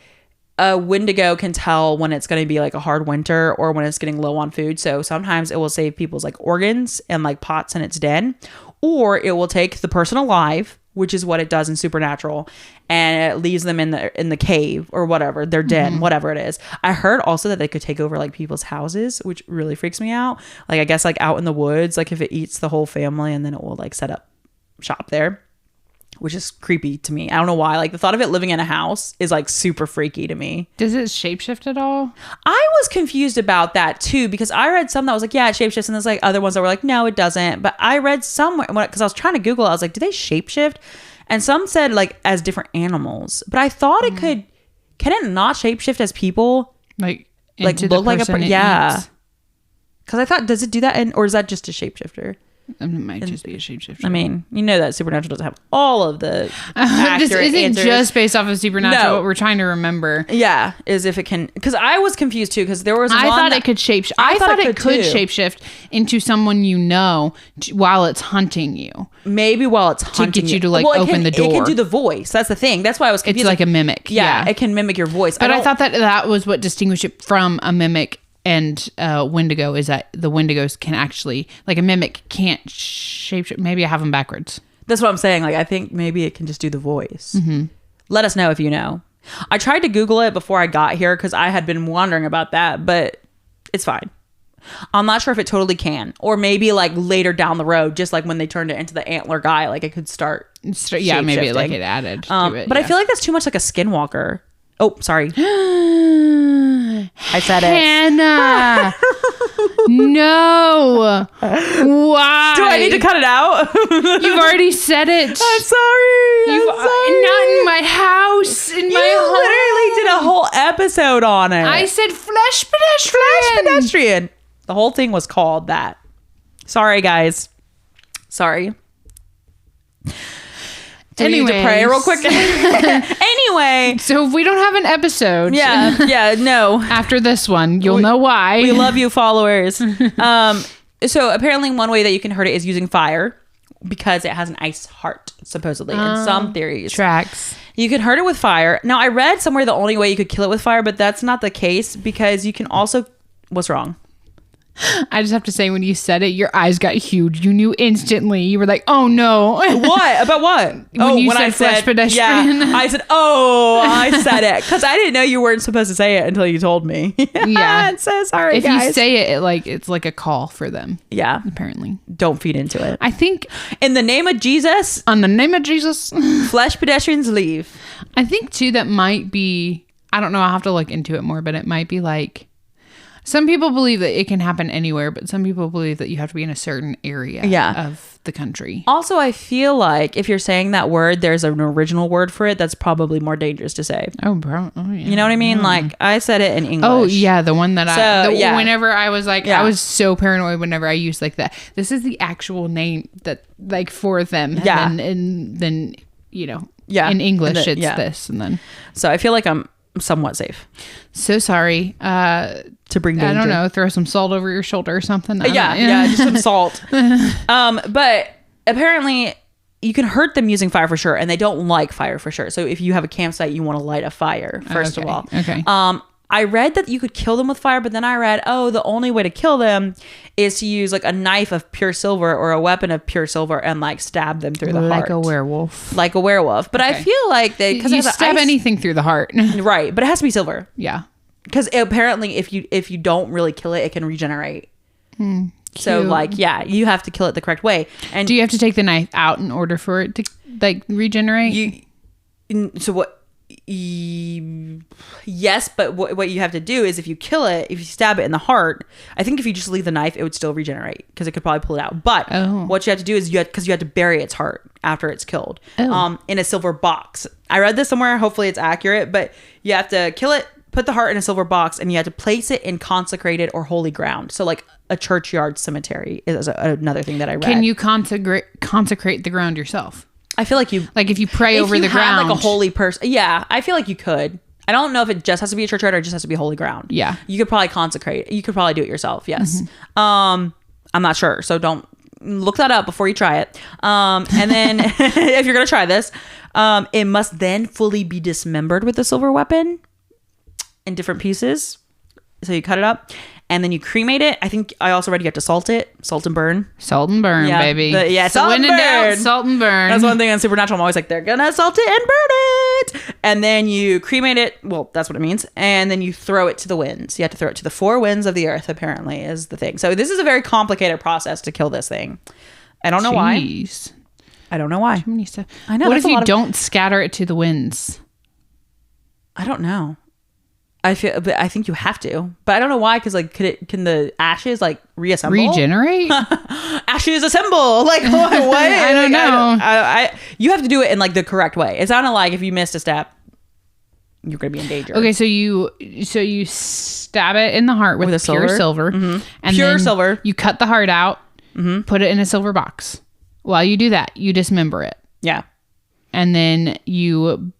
a Wendigo can tell when it's going to be like a hard winter or when it's getting low on food. So sometimes it will save people's like organs and like pots in its den, or it will take the person alive, which is what it does in Supernatural, and it leaves them in the cave or whatever, their den, whatever it is. I heard also that they could take over like people's houses, which really freaks me out. Like, I guess like out in the woods, like if it eats the whole family, and then it will like set up shop there, which is creepy to me. I don't know why. Like, the thought of it living in a house is like super freaky to me. Does it shapeshift at all? I was confused about that too, because I read some that was like, yeah, it shapeshifts, and there's like other ones that were like, no, it doesn't. But I read somewhere, because I was trying to Google, I was like, do they shapeshift? And some said like as different animals, but I thought it could. Can it not shapeshift as people? Like look like a yeah. Because I thought, does it do that, or is that just a shapeshifter? It might just be a shapeshifter. I mean, you know that Supernatural doesn't have all of the accurate this isn't answers. just based off of Supernatural. No. What we're trying to remember. Yeah, is if it can. Because I was confused too. Because there was. I thought it could shapeshift. I thought it could shapeshift into someone you know while it's hunting you. Maybe while it's hunting to get you to like open the door. It can do the voice. That's the thing. That's why I was confused. It's like a mimic. Yeah, it can mimic your voice. But I thought that was what distinguished it from a mimic. And Wendigo is that the Wendigos can actually, like a mimic can't shape. Maybe I have them backwards. That's what I'm saying. Like, I think maybe it can just do the voice. Let us know if you know. I tried to Google it before I got here because I had been wondering about that, but it's fine. I'm not sure if it totally can, or maybe like later down the road, just like when they turned it into the antler guy, like it could start. Yeah, maybe like it added to it. But I feel like that's too much like a skinwalker. Oh, sorry. I said it. Hannah. No. Why? Do I need to cut it out? You've already said it. I'm sorry. Not in my house. In my home. You literally did a whole episode on it. I said flesh pedestrian. Flesh pedestrian. The whole thing was called that. Sorry, guys. Sorry. Do we need to pray real quick? Anyway. So if we don't have an episode. Yeah, no. After this one, you'll know why. We love you, followers. So apparently one way that you can hurt it is using fire, because it has an ice heart, supposedly, in some theories. Tracks. You can hurt it with fire. Now, I read somewhere the only way you could kill it with fire, but that's not the case, because you can also... What's wrong? I just have to say, when you said it, your eyes got huge. You knew instantly. You were like, "Oh no!" What about what? When I said pedestrian. Yeah, I said, "Oh, I said it," because I didn't know you weren't supposed to say it until you told me. Yeah, I'm so sorry. If guys. you say it, it's like a call for them. Yeah, apparently. Don't feed into it. I think, in the name of Jesus, on the name of Jesus, flesh pedestrians leave. I think too that might be. I don't know. I'll have to look into it more, but it might be like. Some people believe that it can happen anywhere, but some people believe that you have to be in a certain area of the country. Also, I feel like if you're saying that word, there's an original word for it that's probably more dangerous to say. Oh, bro. Oh, yeah. You know what I mean? Like, I said it in English. Oh, yeah. The one that whenever I was like, I was so paranoid whenever I used like that. This is the actual name that, like, for them. Yeah. And then you know, in English, it's this. And then. So I feel like I'm somewhat safe. So sorry. To bring danger. I don't know. Throw some salt over your shoulder or something. Yeah, just some salt. But apparently you can hurt them using fire for sure, and they don't like fire for sure. So if you have a campsite, you want to light a fire first of all. Okay. I read that you could kill them with fire, but then I read, the only way to kill them is to use like a knife of pure silver or a weapon of pure silver and like stab them through the heart. Like a werewolf. Like a werewolf. But I feel like because you stab anything through the heart. Right. But it has to be silver. Yeah. Because apparently if you don't really kill it, it can regenerate. So like, you have to kill it the correct way. And do you have to take the knife out in order for it to like regenerate? Yes, but what you have to do is if you kill it, if you stab it in the heart, I think if you just leave the knife, it would still regenerate because it could probably pull it out. But what you have to do is because you have to bury its heart after it's killed in a silver box. I read this somewhere. Hopefully it's accurate, but you have to kill it, put the heart in a silver box, and you have to place it in consecrated or holy ground. So like a churchyard cemetery is another thing that I read. Can you consecrate the ground yourself? I feel like if you pray over the ground, like a holy person. Yeah, I feel like you could. I don't know if it just has to be a churchyard or it just has to be holy ground. Yeah, you could probably consecrate. You could probably do it yourself. Yes. I'm not sure, so don't look that up before you try it. And then if you're gonna try this, it must then fully be dismembered with the silver weapon in different pieces. So you cut it up. And then you cremate it. I think I also read you have to salt it. Salt and burn. Salt and burn, baby. But salt and burn. Salt and burn. That's one thing on Supernatural. I'm always like, they're gonna salt it and burn it. And then you cremate it. Well, that's what it means. And then you throw it to the winds. You have to throw it to the four winds of the earth, apparently, is the thing. So this is a very complicated process to kill this thing. I don't know why. I don't know why. Too many stuff. I know. What if you don't scatter it to the winds? I don't know. I think you have to, but I don't know why. Because like, can the ashes like reassemble? Regenerate? Ashes assemble. Like what? I don't know. You have to do it in like the correct way. It's not like if you missed a step, you're gonna be in danger. Okay, so you stab it in the heart with pure silver, and pure then silver. You cut the heart out, put it in a silver box. While you do that, you dismember it. Yeah, and then you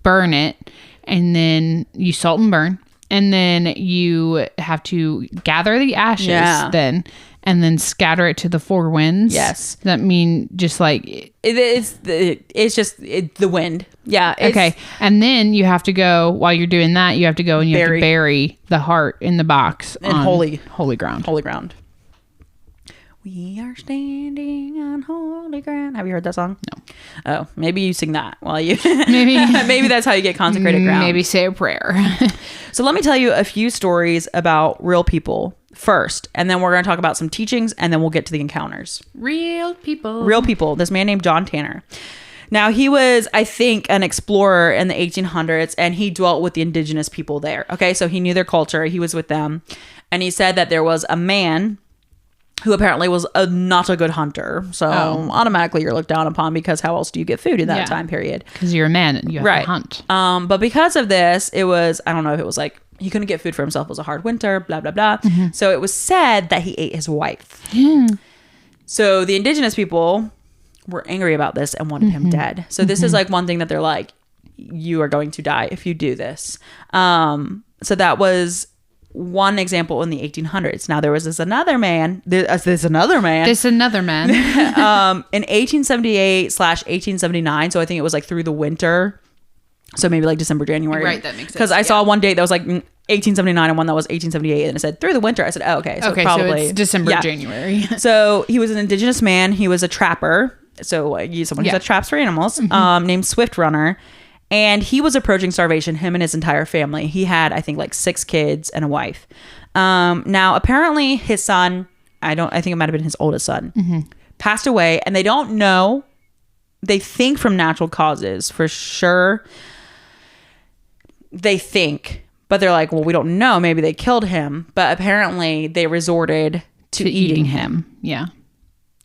burn it. And then you salt and burn. And then you have to gather the ashes then. And then scatter it to the four winds. Yes. That mean just like... It's just the wind. Yeah. Okay. And then you have to go, while you're doing that, you have to go and you have to bury the heart in the box. In holy ground. Holy ground. We are standing on holy ground. Have you heard that song? No. Oh, maybe you sing that while you... maybe that's how you get consecrated ground. Maybe say a prayer. So let me tell you a few stories about real people first. And then we're going to talk about some teachings. And then we'll get to the encounters. Real people. Real people. This man named John Tanner. Now, he was, I think, an explorer in the 1800s. And he dwelt with the indigenous people there. Okay, so he knew their culture. He was with them. And he said that there was a man who apparently was not a good hunter. So automatically you're looked down upon because how else do you get food in that time period? Because you're a man and you have to hunt. But because of this, it was, I don't know if it was like, he couldn't get food for himself. It was a hard winter, blah, blah, blah. So it was said that he ate his wife. So the indigenous people were angry about this and wanted him dead. So this is like one thing that they're like, you are going to die if you do this. So that was one example in the 1800s. Now there was another man in 1878/1879. So I think it was like through the winter. So maybe like December, January. Right, that makes sense. Because I saw one date that was like 1879 and one that was 1878, and it said through the winter. I said, oh, okay. So probably so it's December, January. So he was an indigenous man. He was a trapper. So someone who set traps for animals, named Swift Runner. And he was approaching starvation, him and his entire family. He had, I think, like 6 kids and a wife. Now, apparently his son, I think it might have been his oldest son, passed away. And they don't know. They think from natural causes for sure. They think. But they're like, well, we don't know. Maybe they killed him. But apparently they resorted to eating him. Yeah.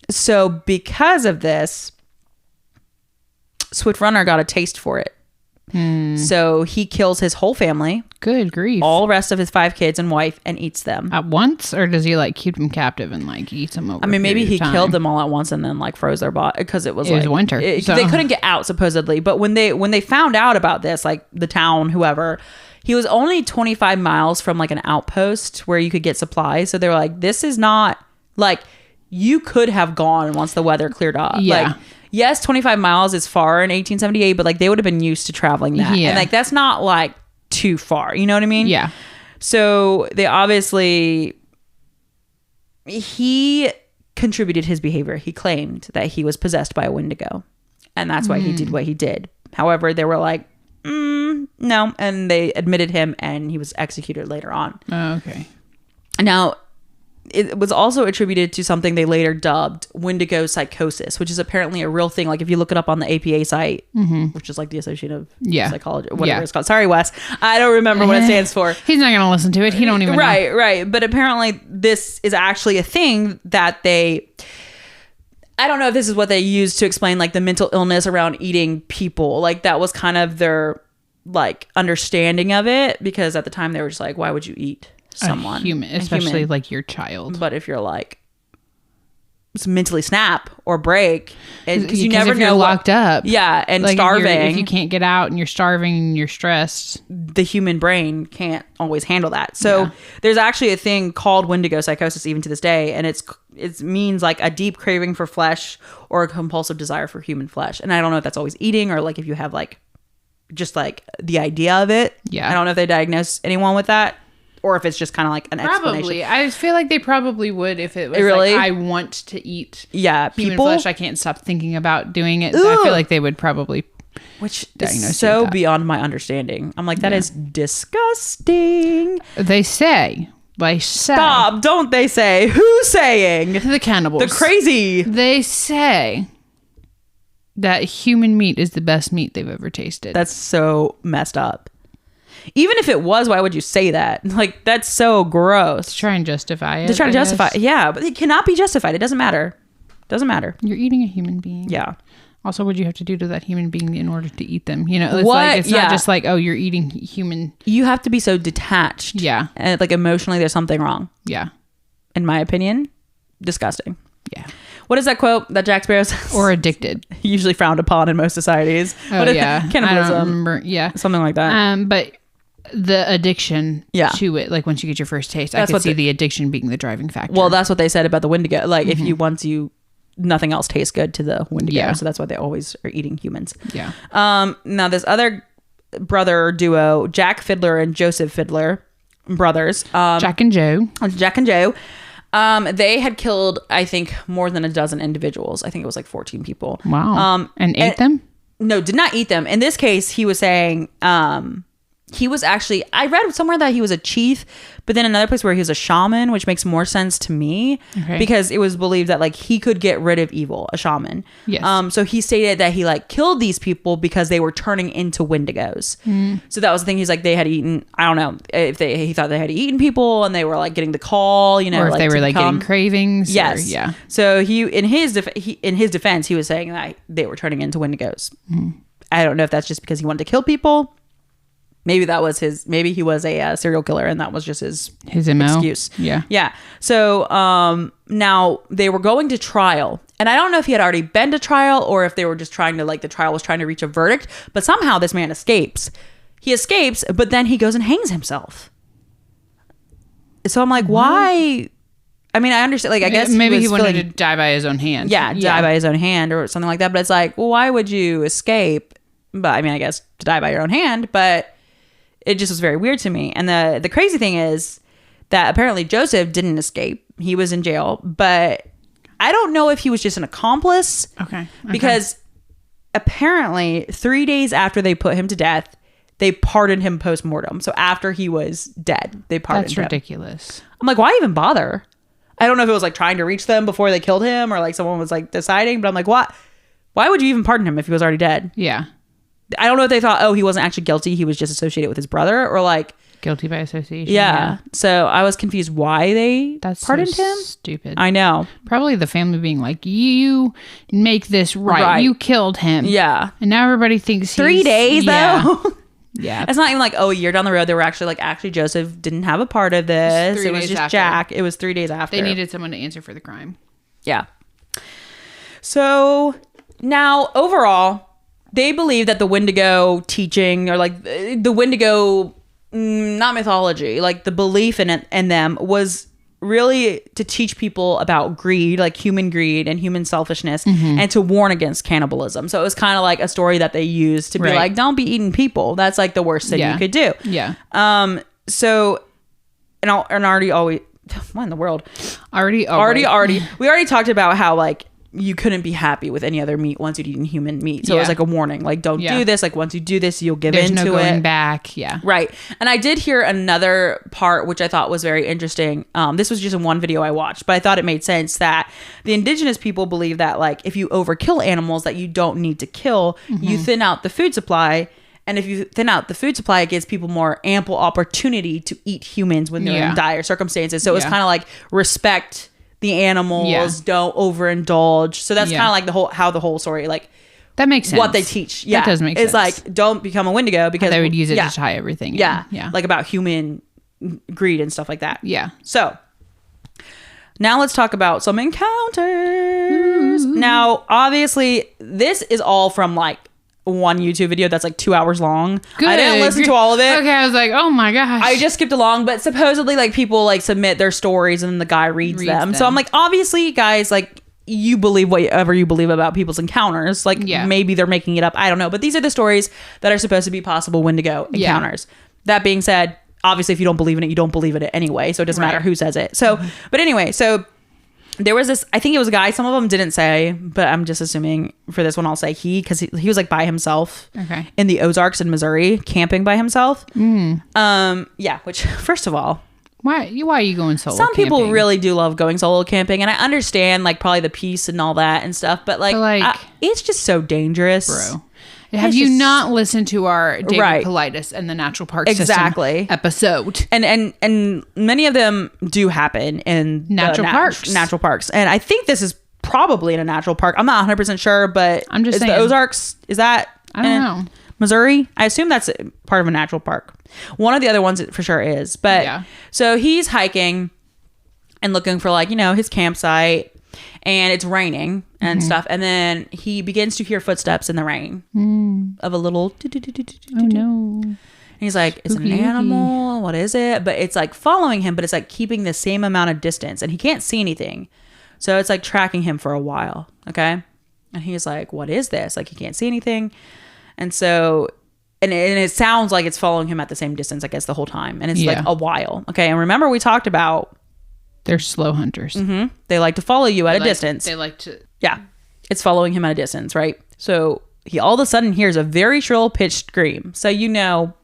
So because of this, Swift Runner got a taste for it. So he kills his whole family. Good grief. All rest of his 5 kids and wife, and eats them. At once? Or does he like keep them captive and like eats them over? I mean, maybe he killed them all at once and then like froze their body because it was winter. So. They couldn't get out supposedly. But when they found out about this, like the town, whoever, he was only 25 miles from like an outpost where you could get supplies. So they were like, this is not like, you could have gone once the weather cleared up. Yeah. Like, yes, 25 miles is far in 1878, but like they would have been used to traveling that. Yeah. And like, that's not like too far. You know what I mean? Yeah. So they obviously, he contributed his behavior. He claimed that he was possessed by a Wendigo. And that's why he did what he did. However, they were like, no. And they admitted him and he was executed later on. Oh, okay. Now, it was also attributed to something they later dubbed Wendigo psychosis, which is apparently a real thing. Like if you look it up on the APA site, which is like the Association of Psychology, whatever it's called. Sorry, Wes. I don't remember what it stands for. He's not going to listen to it. He don't even know. Right. But apparently this is actually a thing that I don't know if this is what they used to explain like the mental illness around eating people. Like that was kind of their like understanding of it, because at the time they were just like, why would you eat someone, especially like your child? But if you're like mentally snap or break, because you never if you're know locked up, and like starving, if you can't get out and you're starving and you're stressed, the human brain can't always handle that. So there's actually a thing called Wendigo psychosis even to this day, and it means like a deep craving for flesh or a compulsive desire for human flesh. And I don't know if that's always eating or like if you have like just like the idea of it. I don't know if they diagnose anyone with that, or if it's just kind of like an probably explanation. I feel like they probably would if it was really? like, I want to eat human people flesh, I can't stop thinking about doing it. I feel like they would probably which is so beyond my understanding. I'm like, that is disgusting. They say stop, don't they say? Who's saying? The cannibals, the crazy. They say that human meat is the best meat they've ever tasted. That's so messed up. Even if it was, why would you say that? Like, that's so gross. To try and justify it. To try to justify it. Yeah, but it cannot be justified. It doesn't matter. Doesn't matter. You're eating a human being. Yeah. Also, what do you have to do to that human being in order to eat them? You know, it's like, it's not just like, oh, you're eating human. You have to be so detached. Yeah. And like emotionally, there's something wrong. Yeah. In my opinion, disgusting. Yeah. What is that quote that Jack Sparrow says? Or addicted. Usually frowned upon in most societies. Oh, yeah. Cannibalism. I don't remember. Yeah. Something like that. But the addiction to it, like once you get your first taste, I could see the addiction being the driving factor. Well, that's what they said about the Wendigo. Like if nothing else tastes good to the Wendigo. Yeah. So that's why they always are eating humans. Yeah. Now this other brother duo, Jack Fiddler and Joseph Fiddler, brothers. Jack and Joe. They had killed, I think, more than a dozen individuals. I think it was like 14 people. Wow. And ate them? No, did not eat them. In this case, he was saying, he was actually, I read somewhere that he was a chief, but then another place where he was a shaman, which makes more sense to me because it was believed that like he could get rid of evil, a shaman. Yes. So he stated that he like killed these people because they were turning into Wendigos. So that was the thing. He's like, they had eaten, I don't know if he thought they had eaten people and they were like getting the call, you know, or if they were like getting cravings. Yes. Yeah. So in his defense, he was saying that they were turning into Wendigos. I don't know if that's just because he wanted to kill people. Maybe that was maybe he was a serial killer and that was just his MO. excuse. Yeah. Yeah. So now they were going to trial, and I don't know if he had already been to trial or if they were just trying to, like, the trial was trying to reach a verdict, but somehow this man escapes. He escapes, but then he goes and hangs himself. So I'm like, why? I mean, I understand. Like, I guess maybe he wanted to die by his own hand. Yeah, die by his own hand or something like that. But it's like, well, why would you escape? But I mean, I guess to die by your own hand, but it just was very weird to me. And the crazy thing is that apparently Joseph didn't escape. He was in jail, but I don't know if he was just an accomplice. Okay. Because apparently 3 days after they put him to death, they pardoned him post-mortem. So after he was dead, they pardoned him. That's ridiculous. I'm like, why even bother? I don't know if it was like trying to reach them before they killed him or like someone was like deciding, but I'm like, what? Why would you even pardon him if he was already dead? Yeah. I don't know if they thought, oh, he wasn't actually guilty. He was just associated with his brother, or like, Guilty by association. Yeah. So I was confused why they pardoned him. Stupid. I know. Probably the family being like, you make this right. You killed him. Yeah. And now everybody thinks 3 days though. Yeah. It's not even like, a year down the road, they were actually Joseph didn't have a part of this. It was just after. Jack. It was 3 days after. They needed someone to answer for the crime. Yeah. So now overall, they believe that the Wendigo teaching, or like the Wendigo, not mythology, like the belief in it and them was really to teach people about greed, like human greed and human selfishness, and to warn against cannibalism. So it was kind of like a story that they used to be like, don't be eating people. That's like the worst thing you could do. Yeah. So, and already always, what in the world? Already. We already talked about how like you couldn't be happy with any other meat once you'd eaten human meat. So it was like a warning, like don't do this. Like once you do this, you'll give into it. There's no going back. Yeah. Right. And I did hear another part, which I thought was very interesting. This was just in one video I watched, but I thought it made sense that the indigenous people believe that like if you overkill animals that you don't need to kill, you thin out the food supply. And if you thin out the food supply, it gives people more ample opportunity to eat humans when they're in dire circumstances. So it was kind of like respect the animals, don't overindulge. So that's kind of like how the whole story, like that makes sense. What they teach. Yeah. That does make sense. It's like, don't become a Wendigo because they would use it to tie everything. Yeah. Like about human greed and stuff like that. Yeah. So now let's talk about some encounters. Ooh. Now, obviously this is all from like one YouTube video that's like 2 hours long. Good. I didn't listen to all of it. Okay, I was like, oh my gosh. I just skipped along, but supposedly like people like submit their stories and the guy reads them. So I'm like, obviously guys, like you believe whatever you believe about people's encounters. Like maybe they're making it up. I don't know. But these are the stories that are supposed to be possible Wendigo encounters. That being said, obviously if you don't believe in it, you don't believe in it anyway. So it doesn't matter who says it. So, but anyway, so there was this, I think it was a guy, some of them didn't say, but I'm just assuming for this one I'll say because he was like by himself in the Ozarks in Missouri, camping by himself. Which first of all, why are you going solo some camping? People really do love going solo camping, and I understand like probably the peace and all that and stuff, but it's just so dangerous, bro. Have you not listened to our David Politis and the Natural Park System episode? And many of them do happen in natural parks. And I think this is probably in a natural park. I'm not 100% sure, but I'm just saying. The Ozarks, is that I don't know. Missouri? I assume that's part of a natural park. One of the other ones it for sure is. But so he's hiking and looking for like, his campsite. And it's raining and stuff. And then he begins to hear footsteps in the rain of a little. Oh, no. And he's like, is it an animal? What is it? But it's like following him, but it's like keeping the same amount of distance. And he can't see anything. So it's like tracking him for a while. Okay. And he's like, what is this? Like he can't see anything. And so, and it sounds like it's following him at the same distance, I guess, the whole time. And it's like a while. Okay. And remember we talked about. They're slow hunters. They like to follow you at a distance. They like to. Yeah. It's following him at a distance, right? So he all of a sudden hears a very shrill pitched scream. So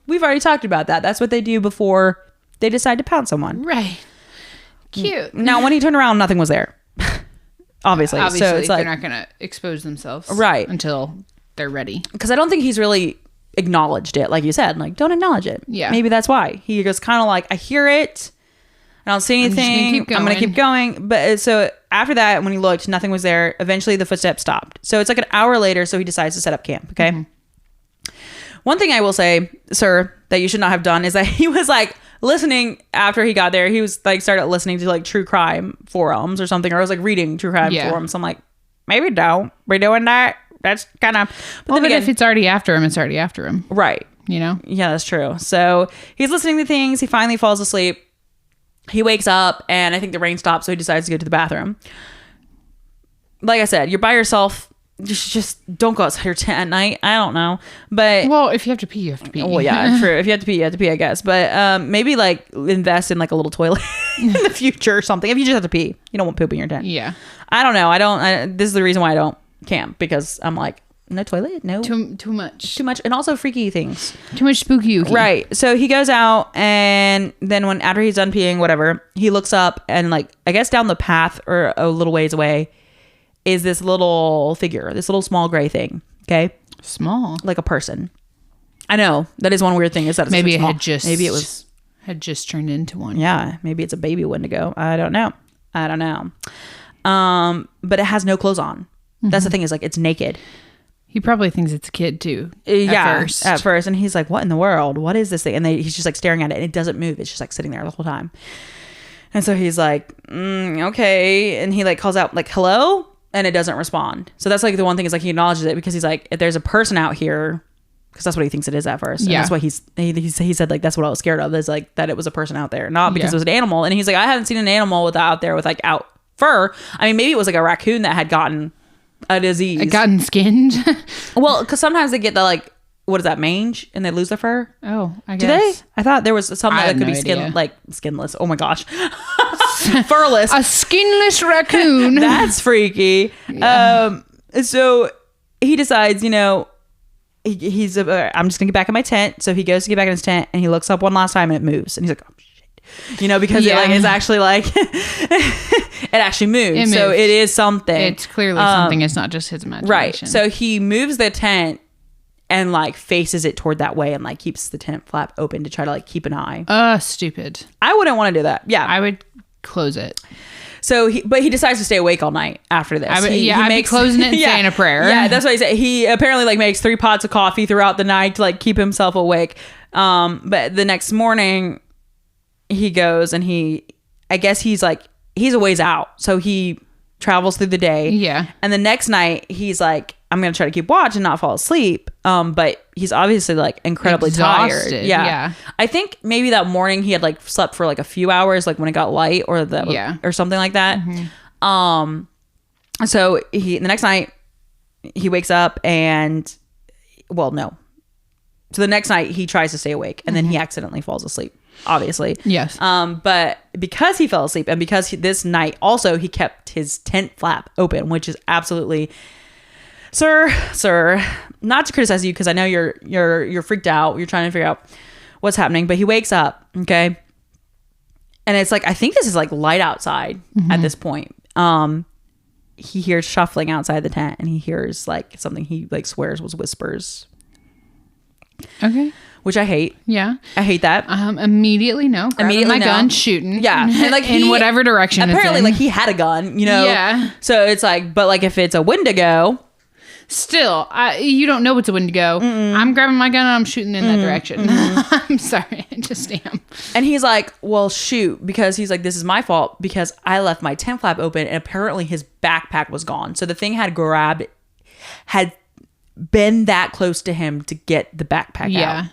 we've already talked about that. That's what they do before they decide to pound someone. Right. Cute. Now, when he turned around, nothing was there. Obviously. So it's they're like, not going to expose themselves. Right. Until they're ready. Because I don't think he's really acknowledged it. Like you said, like, don't acknowledge it. Yeah. Maybe that's why. He goes kind of like, I hear it. I don't see anything. I'm going to keep going. But so after that, when he looked, nothing was there. Eventually, the footsteps stopped. So it's like an hour later. So he decides to set up camp. Okay. One thing I will say, sir, that you should not have done is that he was like listening after he got there. He was like started listening to like true crime forums or something. Or I was like reading true crime forums. So I'm like, maybe don't be doing that. That's kind of. But if it's already after him, it's already after him. Right. Yeah, that's true. So he's listening to things. He finally falls asleep. He wakes up and I think the rain stops, so he decides to go to the bathroom. Like I said, you're by yourself. Just don't go outside your tent at night. I don't know. But if you have to pee, you have to pee. Well, yeah, true. If you have to pee, you have to pee, I guess. But maybe like invest in like a little toilet in the future or something. If you just have to pee, you don't want poop in your tent. Yeah. I don't know. This is the reason why I don't camp, because I'm like, no toilet, no. Too much. And also freaky things. Too much spooky. Right. So he goes out, and then after he's done peeing, whatever, he looks up, and like, I guess down the path or a little ways away is this little figure, this little small gray thing. Okay. Small. Like a person. I know. That is one weird thing, is that it's maybe so small. it had just maybe it was had just turned into one. Yeah, maybe it's a baby Wendigo. I don't know. But it has no clothes on. That's the thing, is like it's naked. He probably thinks it's a kid too. At first. And he's like, what in the world? What is this thing? And he's just like staring at it, and it doesn't move. It's just like sitting there the whole time. And so he's like, okay. And he like calls out like, hello? And it doesn't respond. So that's like the one thing, is like he acknowledges it, because he's like, if there's a person out here, because that's what he thinks it is at first. And that's why he said like, that's what I was scared of, is like that it was a person out there, not because it was an animal. And he's like, I haven't seen an animal out there with like out fur. I mean, maybe it was like a raccoon that had gotten a disease. It gotten skinned. Well, because sometimes they get the like, what is that, mange, and they lose their fur? Oh, I guess. Do they? I thought there was something that could be skinless. Oh my gosh. Furless. A skinless raccoon. That's freaky. Yeah. So he decides, he's I'm just gonna get back in my tent. So he goes to get back in his tent, and he looks up one last time, and it moves, and he's like, oh shit, because it like is actually like it actually moves. So it is something. It's clearly something. It's not just his imagination. Right. So he moves the tent and like faces it toward that way, and like keeps the tent flap open to try to like keep an eye. Stupid. I wouldn't want to do that. Yeah, I would close it. So he decides to stay awake all night after this. I'd be closing it and saying a prayer. Yeah, that's what he said. He apparently like makes 3 pots of coffee throughout the night to like keep himself awake. But the next morning he goes, and I guess he's a ways out. So he travels through the day. Yeah. And the next night he's like, I'm going to try to keep watch and not fall asleep. But he's obviously like incredibly exhausted. tired. Yeah. I think maybe that morning he had like slept for like a few hours, like when it got light or something like that. Mm-hmm. So the next night he wakes up and, So the next night he tries to stay awake, and then he accidentally falls asleep, obviously. Yes. But because he fell asleep, and because this night also he kept his tent flap open, which is absolutely... Sir, not to criticize you, because I know you're freaked out. You're trying to figure out what's happening, but he wakes up, okay? And it's like, I think this is like light outside at this point. He hears shuffling outside the tent, and he hears like something he like swears was whispers. Okay. Which I hate. Yeah. I hate that. Immediately grabbing my gun, shooting. Yeah. And like in whatever direction apparently it's in. like he had a gun, Yeah. So it's like, but like if it's a Wendigo... Still, you don't know it's a Wendigo. I'm grabbing my gun and I'm shooting in that direction. I'm sorry, I just am. And he's like, well, shoot, because he's like, this is my fault because I left my tent flap open, and apparently his backpack was gone. So the thing had been that close to him to get the backpack out.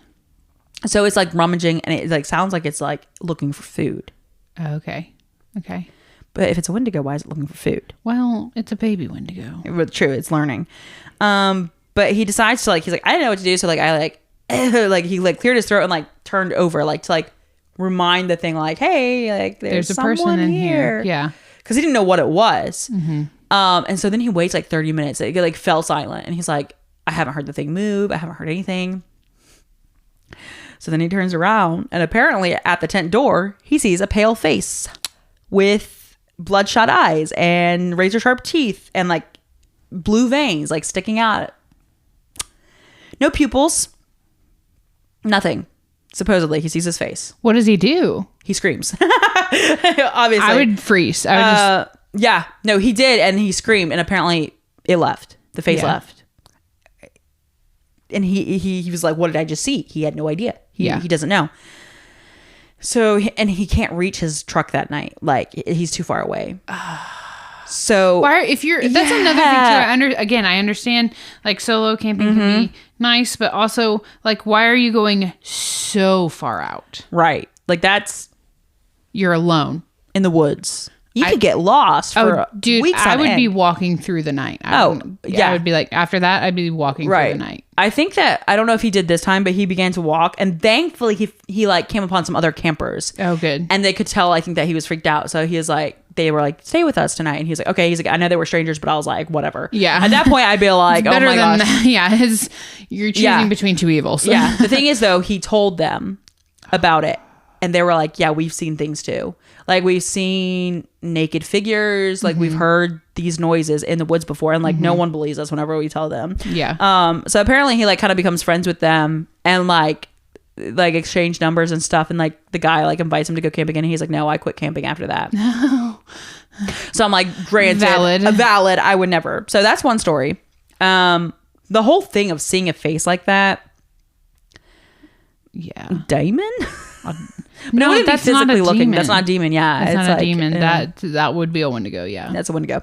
So it's like rummaging, and it like sounds like it's like looking for food. Okay. But if it's a Wendigo, why is it looking for food? Well, it's a baby Wendigo. True, it's learning. But he decides to like, he's like, I didn't know what to do. So like, I like, like he like cleared his throat and like turned over, like to like remind the thing like, hey, like there's a person in here. Yeah. Cause he didn't know what it was. And so then he waits like 30 minutes. It like fell silent, and he's like, I haven't heard the thing move. I haven't heard anything. So then he turns around, and apparently at the tent door, he sees a pale face with bloodshot eyes and razor sharp teeth and like blue veins like sticking out. No pupils. Nothing. Supposedly, he sees his face. What does he do? He screams. Obviously. I would freeze. I would just... Yeah. No, he did, and he screamed, and apparently it left. The face left. And he was like, what did I just see? He had no idea. He doesn't know. So, and he can't reach his truck that night. Like, he's too far away. So, that's another thing too. I understand like solo camping can be nice, but also like, why are you going so far out? Right. Like you're alone in the woods. You could get lost for weeks. I would be walking through the night. I would be like, after that, I'd be walking through the night. I think that, I don't know if he did this time, but he began to walk, and thankfully he like came upon some other campers. Oh, good. And they could tell, I think, that he was freaked out. So he was like, they were like, stay with us tonight. And he's like, okay. He's like, I know they were strangers, but I was like, whatever. Yeah. At that point, I'd be like, oh my gosh. You're choosing between two evils. Yeah. The thing is, though, he told them about it, and they were like, yeah, we've seen things too. Like, we've seen naked figures. Like, we've heard these noises in the woods before. And, like, no one believes us whenever we tell them. Yeah. So, apparently, he, like, kind of becomes friends with them. And, like, like exchange numbers and stuff, and like the guy like invites him to go camping, and he's like, no, I quit camping after that. So I'm like, granted, valid, I would never. So that's one story. The whole thing of seeing a face like that, demon. No, that's not a demon. That's not a demon. Yeah, it's not a demon. That would be a Wendigo. Yeah, that's a Wendigo.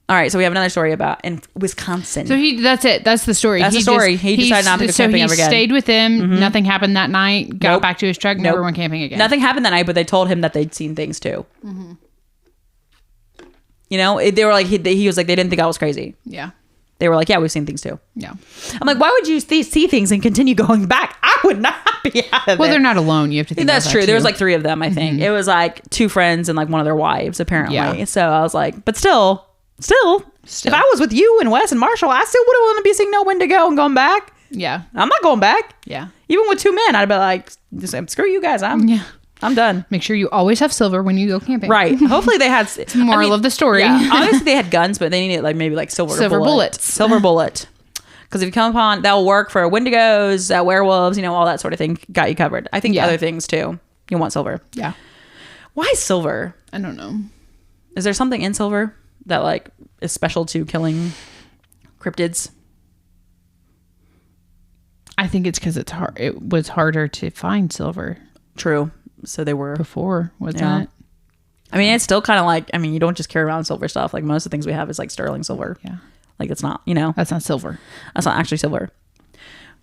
All right, so we have another story about in Wisconsin. So that's it. That's the story. That's the story. He decided not to go camping ever again. So he stayed with him. Nothing happened that night. Got back to his truck. Never went camping again. Nothing happened that night, but they told him that they'd seen things too. You know, they were like, he was like, they didn't think I was crazy. Yeah. They were like, yeah, we've seen things too. Yeah. I'm like, why would you see things and continue going back? I would not be out of Well, they're not alone. You have to think that's true. Too. There was like 3 of them, I think. It was like 2 friends and like one of their wives, apparently. Yeah. So I was like, but still, if I was with you and Wes and Marshall, I still wouldn't want to be seeing no Wendigo and going back. Yeah. I'm not going back. Yeah. Even with 2 men, I'd be like, screw you guys. I'm done. Make sure you always have silver when you go camping. Right. Hopefully they had... It's the moral of the story. Yeah, obviously they had guns, but they needed like maybe like silver bullets. Silver bullet. Because if you come upon... That'll work for Wendigos, werewolves, all that sort of thing. Got you covered. I think other things too. You want silver. Yeah. Why silver? I don't know. Is there something in silver that like is special to killing cryptids? I think it's because it was harder to find silver. True. So they were before, wasn't it? I mean, it's still kind of like, you don't just carry around silver stuff. Like most of the things we have is like sterling silver. Yeah. Like it's not, That's not silver. That's not actually silver.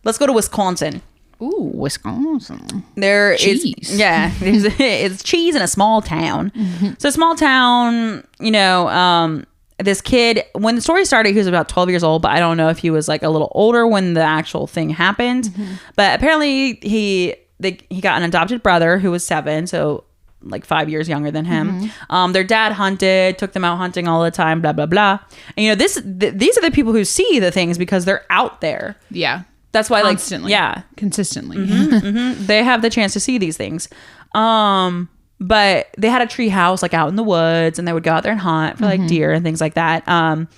Let's go to Wisconsin. Ooh, Wisconsin. There cheese. Is, yeah. It's cheese in a small town. So a small town, this kid, when the story started, he was about 12 years old, but I don't know if he was like a little older when the actual thing happened. But apparently he got an adopted brother who was 7, so like 5 years younger than him. Their dad hunted, took them out hunting all the time, blah blah blah. And these are the people who see the things because they're out there. Yeah, that's why constantly. Consistently. They have the chance to see these things. But they had a tree house like out in the woods, and they would go out there and hunt for like deer and things like that. And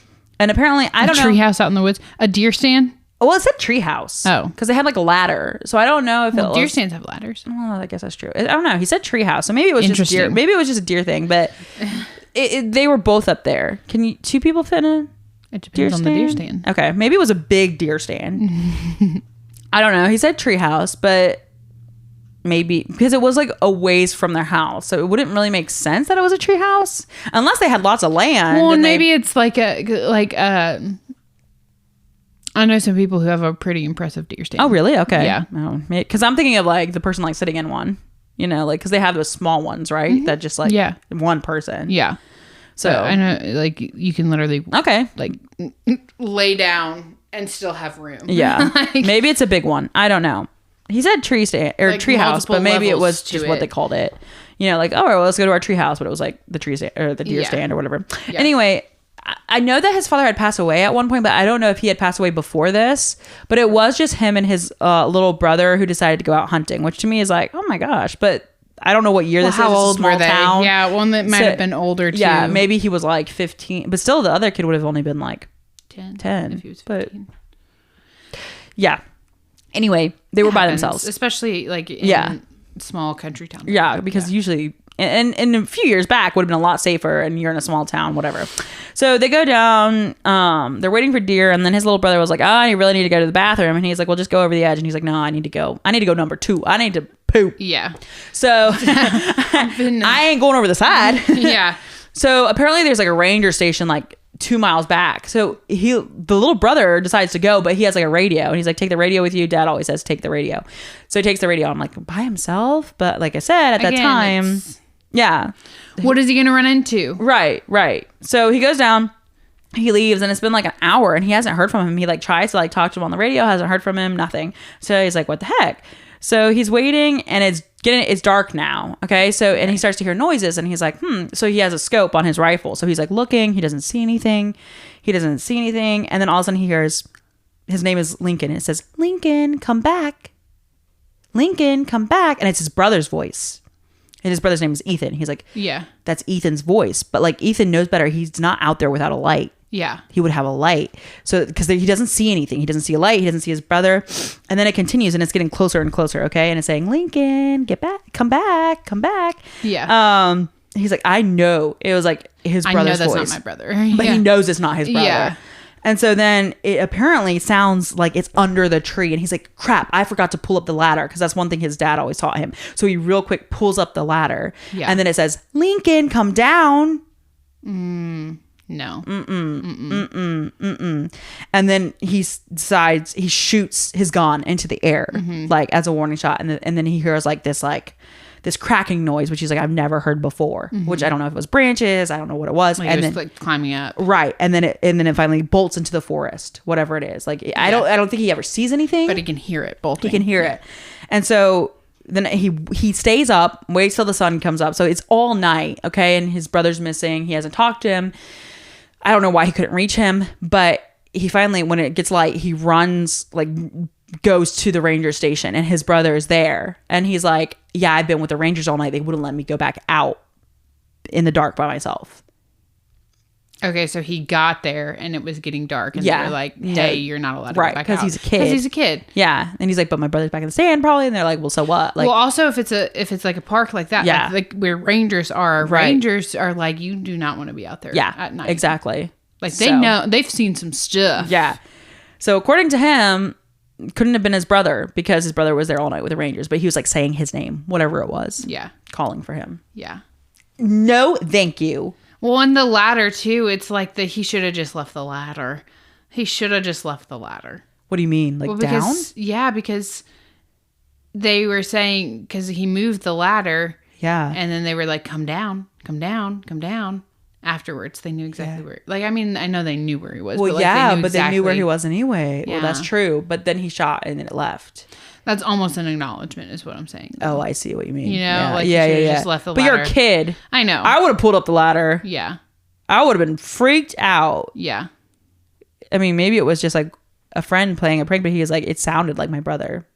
apparently, I don't know, a tree house out in the woods, a deer stand. Well, it said treehouse. Oh. Because they had like a ladder. So I don't know if deer stands have ladders. Well, I guess that's true. I don't know. He said treehouse. So maybe it was just deer. Maybe it was just a deer thing. But they were both up there. Can you 2 people fit in a It depends on the deer stand. Okay. Maybe it was a big deer stand. I don't know. He said treehouse, but maybe because it was like a ways from their house. So it wouldn't really make sense that it was a treehouse unless they had lots of land. Well, and maybe it's like I know some people who have a pretty impressive deer stand. Oh, really? Okay. Yeah. Because I'm thinking of like the person like sitting in one, like because they have those small ones, right? That just like one person. Yeah. So I know like you can literally like lay down and still have room. Yeah. Maybe it's a big one. I don't know. He said tree stand or tree house, but maybe it was just what they called it. Like, oh, well, let's go to our tree house, but it was like the tree stand or the deer stand or whatever. Yeah. Anyway, I know that his father had passed away at one point, but I don't know if he had passed away before this. But it was just him and his little brother who decided to go out hunting, which to me is like, oh my gosh. But I don't know what year this is. How old were they? Town. Yeah, one that might have been older too. Yeah, maybe he was like 15, but still the other kid would have only been like 10 if he was 15. But yeah. Anyway, they were by themselves, especially like in small country towns. Yeah, because usually. And a few years back would have been a lot safer, and you're in a small town, whatever. So they go down, they're waiting for deer, and then his little brother was like, oh, I really need to go to the bathroom. And he's like, well, just go over the edge. And he's like, no, I need to go number 2. I need to poop. Yeah. So I ain't going over the side. Yeah. So apparently there's like a ranger station like 2 miles back. So the little brother decides to go, but he has like a radio, and he's like, take the radio with you. Dad always says, take the radio. So he takes the radio. I'm like, by himself? But like I said, at that time... Yeah. What is he going to run into? Right. So he goes down, he leaves, and it's been like an hour, and he hasn't heard from him. He like tries to like talk to him on the radio, hasn't heard from him, nothing. So he's like, what the heck? So he's waiting, and it's dark now. Okay. So, and he starts to hear noises, and he's like, So he has a scope on his rifle. So he's like looking, he doesn't see anything. And then all of a sudden he hears, his name is Lincoln. And it says, Lincoln, come back. Lincoln, come back. And it's his brother's voice. And his brother's name is Ethan. He's like, yeah, that's Ethan's voice. But like Ethan knows better. He's not out there without a light. Yeah. He would have a light. So, because he doesn't see anything. He doesn't see a light. He doesn't see his brother. And then it continues and it's getting closer and closer. Okay. And it's saying, Lincoln, get back, come back, come back. Yeah. He's like, I know. It was like his brother's voice. I know that's not my brother. But he knows it's not his brother. Yeah. And so then it apparently sounds like it's under the tree. And he's like, crap, I forgot to pull up the ladder. Because that's one thing his dad always taught him. So he real quick pulls up the ladder. Yeah. And then it says, Lincoln, come down. No. And then he decides, he shoots his gun into the air, like as a warning shot. And then he hears like this cracking noise, which he's like, I've never heard before, which I don't know if it was branches. I don't know what it was. Like and it then was like climbing up. Right. And then it finally bolts into the forest, whatever it is. Like, I don't think he ever sees anything, but he can hear it bolting. He can hear it. And so then he stays up, waits till the sun comes up. So it's all night. Okay. And his brother's missing. He hasn't talked to him. I don't know why he couldn't reach him, but he finally, when it gets light, he runs, like goes to the ranger station, and his brother is there. And he's like, yeah, I've been with the rangers all night. They wouldn't let me go back out in the dark by myself. Okay, so he got there and it was getting dark, and they were like, hey, you're not allowed to go back out. Because he's a kid. Because he's a kid. Yeah. And he's like, but my brother's back in the stand probably. And they're like, well, so what? Like, well, also if it's like a park like that, like where rangers are, rangers are like, you do not want to be out there at night. Exactly. Like they know, they've seen some stuff. Yeah. So according to him, couldn't have been his brother, because his brother was there all night with the rangers, but he was like saying his name, whatever it was. Yeah. Calling for him. Yeah. No, thank you. Well, and the ladder too, it's like he should have just left the ladder. He should have just left the ladder. What do you mean? Like down? Yeah, because they were saying, because he moved the ladder. Yeah. And then they were like, come down, come down, come down. Afterwards, they knew exactly where. Like, I mean, I know they knew where he was. Well, but like, they knew where he was anyway. Yeah. Well, that's true. But then he shot and then it left. That's almost an acknowledgement, is what I'm saying. Oh, I see what you mean. You know, like you should have just left the ladder. But you're a kid. I know. I would have pulled up the ladder. Yeah. I would have been freaked out. Yeah. I mean, maybe it was just like a friend playing a prank, but he was like, it sounded like my brother.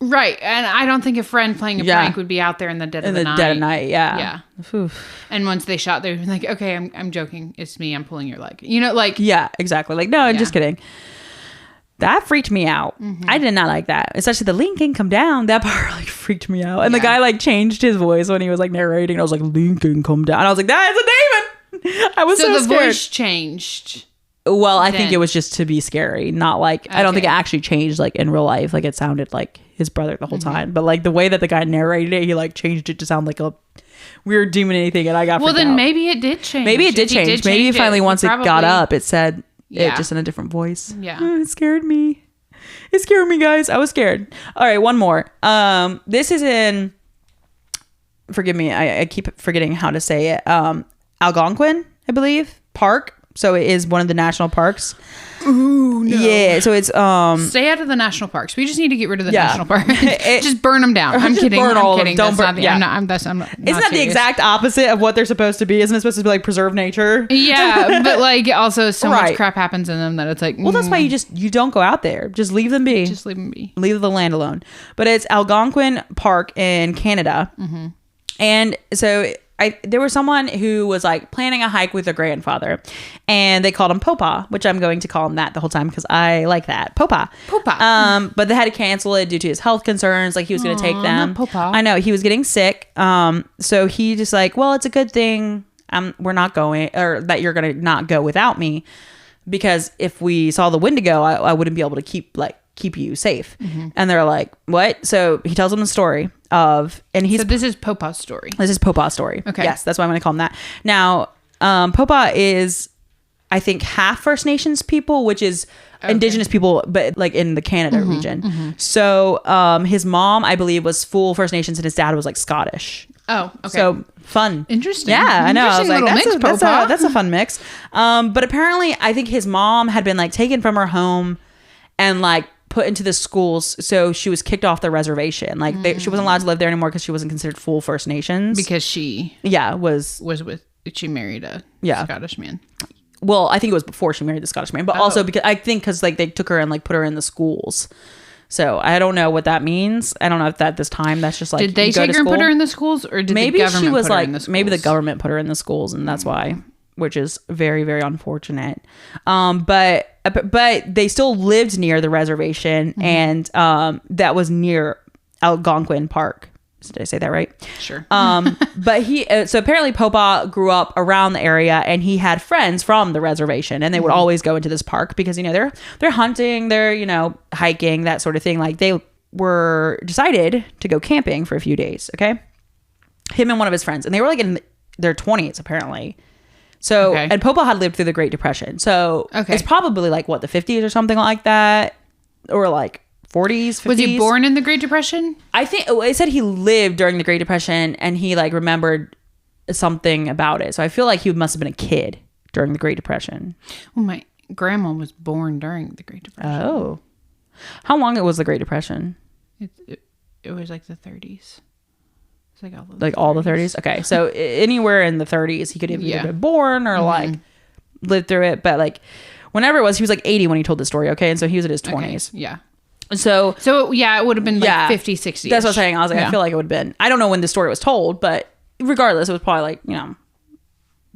Right. And I don't think a friend playing a prank would be out there in the dead of the night. Dead of night, yeah. Yeah. Oof. And once they shot, they were like, okay, I'm joking. It's me. I'm pulling your leg. You know, like. Yeah, exactly. Like, no, I'm just kidding. That freaked me out. I did not like that. Especially the Lincoln come down. That part like freaked me out. And the guy like changed his voice when he was like narrating. I was like, Lincoln come down. And I was like, that is a demon. I was so the scared. Voice changed. Well, I think it was just to be scary. Not like, I don't think it actually changed like in real life. Like it sounded like his brother the whole time. But like the way that the guy narrated it, he like changed it to sound like a weird demon anything. And I got freaked out. Maybe it did change. Maybe it did change. Maybe finally once it got up, it said it just in a different voice. Yeah. It scared me. It scared me, guys. I was scared. All right, one more. This is in, forgive me, I keep forgetting how to say it. Algonquin, I believe, park. So it is one of the national parks. Ooh, no. Yeah, so it's stay out of the national parks. We just need to get rid of the national park. Just burn them down. I'm just kidding. Burn all I'm kidding. Don't burn. I'm not Isn't that the exact opposite of what they're supposed to be? Isn't it supposed to be like preserve nature? Yeah, but like also so much crap happens in them that it's like. Well, that's why you don't go out there. Just leave them be. Just leave them be. Leave the land alone. But it's Algonquin Park in Canada, and so. There was someone who was like planning a hike with their grandfather, and they called him Popa, which I'm going to call him that the whole time because I like that. Popa. But they had to cancel it due to his health concerns. Like he was going to take them. Not Popa. I know he was getting sick. So he just like, well, it's a good thing we're not going, or that you're going to not go without me, because if we saw the Wendigo, I wouldn't be able to keep you safe. And they're like, what? So he tells them the story of, and he's, so this is Popa's story. This is Popa's story. Okay. Yes, that's why I'm going to call him that. Now, Popa is, I think, half First Nations people, which is indigenous people, but like in the Canada region. So his mom, I believe, was full First Nations, and his dad was like Scottish. Oh, okay. So fun. Interesting. Yeah, I know. I was like, that's a fun mix. But apparently, I think his mom had been like taken from her home and like put into the schools, so she was kicked off the reservation. Like she wasn't allowed to live there anymore because she wasn't considered full First Nations. Because she was with, she married a Scottish man. Well, I think it was before she married the Scottish man, but also because like they took her and like put her in the schools. So I don't know what that means. I don't know if that this time that's just like, did they take her and put her in the schools, or did maybe the government she was put her like in the schools? Maybe the government put her in the schools, and that's why. which is very, very unfortunate. But they still lived near the reservation, and that was near Algonquin Park. Did I say that right? Sure. But so apparently Popa grew up around the area, and he had friends from the reservation, and they would always go into this park because, you know, they're hunting, they're, you know, hiking, that sort of thing. Like, they were decided to go camping for a few days. Okay. Him and one of his friends, and they were like in their 20s apparently. So, and Popa had lived through the Great Depression. So it's probably like what, the 50s or something like that, or like 40s, 50s. Was he born in the Great Depression? I think it said he lived during the Great Depression, and he like remembered something about it. So I feel like he must have been a kid during the Great Depression. Well, my grandma was born during the Great Depression. Oh, how long it was the Great Depression? It was like the 30s. It's like all the 30s. Okay, so anywhere in the 30s, he could have either been born or like lived through it. But like whenever it was, he was like 80 when he told the story. Okay, and so he was in his 20s. Okay. Yeah. So yeah, it would have been like 50, 60. That's what I was saying. I was like, I feel like it would have been. I don't know when the story was told, but regardless, it was probably like, you know,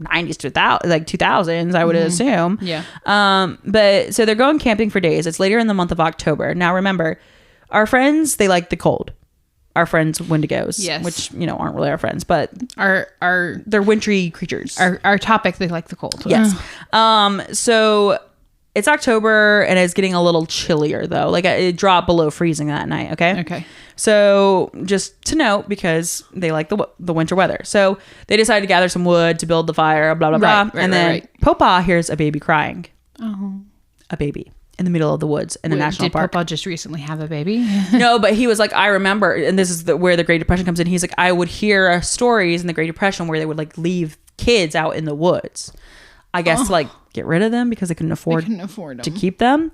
90s to 2000s, I would assume. Yeah. But so they're going camping for days. It's later in the month of October. Now remember, our friends, they like the cold. Our friends Wendigos, yes, which, you know, aren't really our friends, but they're wintry creatures. Our topic, they like the cold. Yes. So it's October, and it's getting a little chillier though. Like it dropped below freezing that night. Okay. So just to note, because they like the winter weather, so they decided to gather some wood to build the fire. Blah blah blah. And then Popa hears a baby crying. Oh, a baby. In the middle of the woods in a national park. Did Popa just recently have a baby? No, but he was like, I remember, and this is where the Great Depression comes in. He's like, I would hear stories in the Great Depression where they would like leave kids out in the woods, I guess, to like get rid of them because they couldn't afford them. To keep them.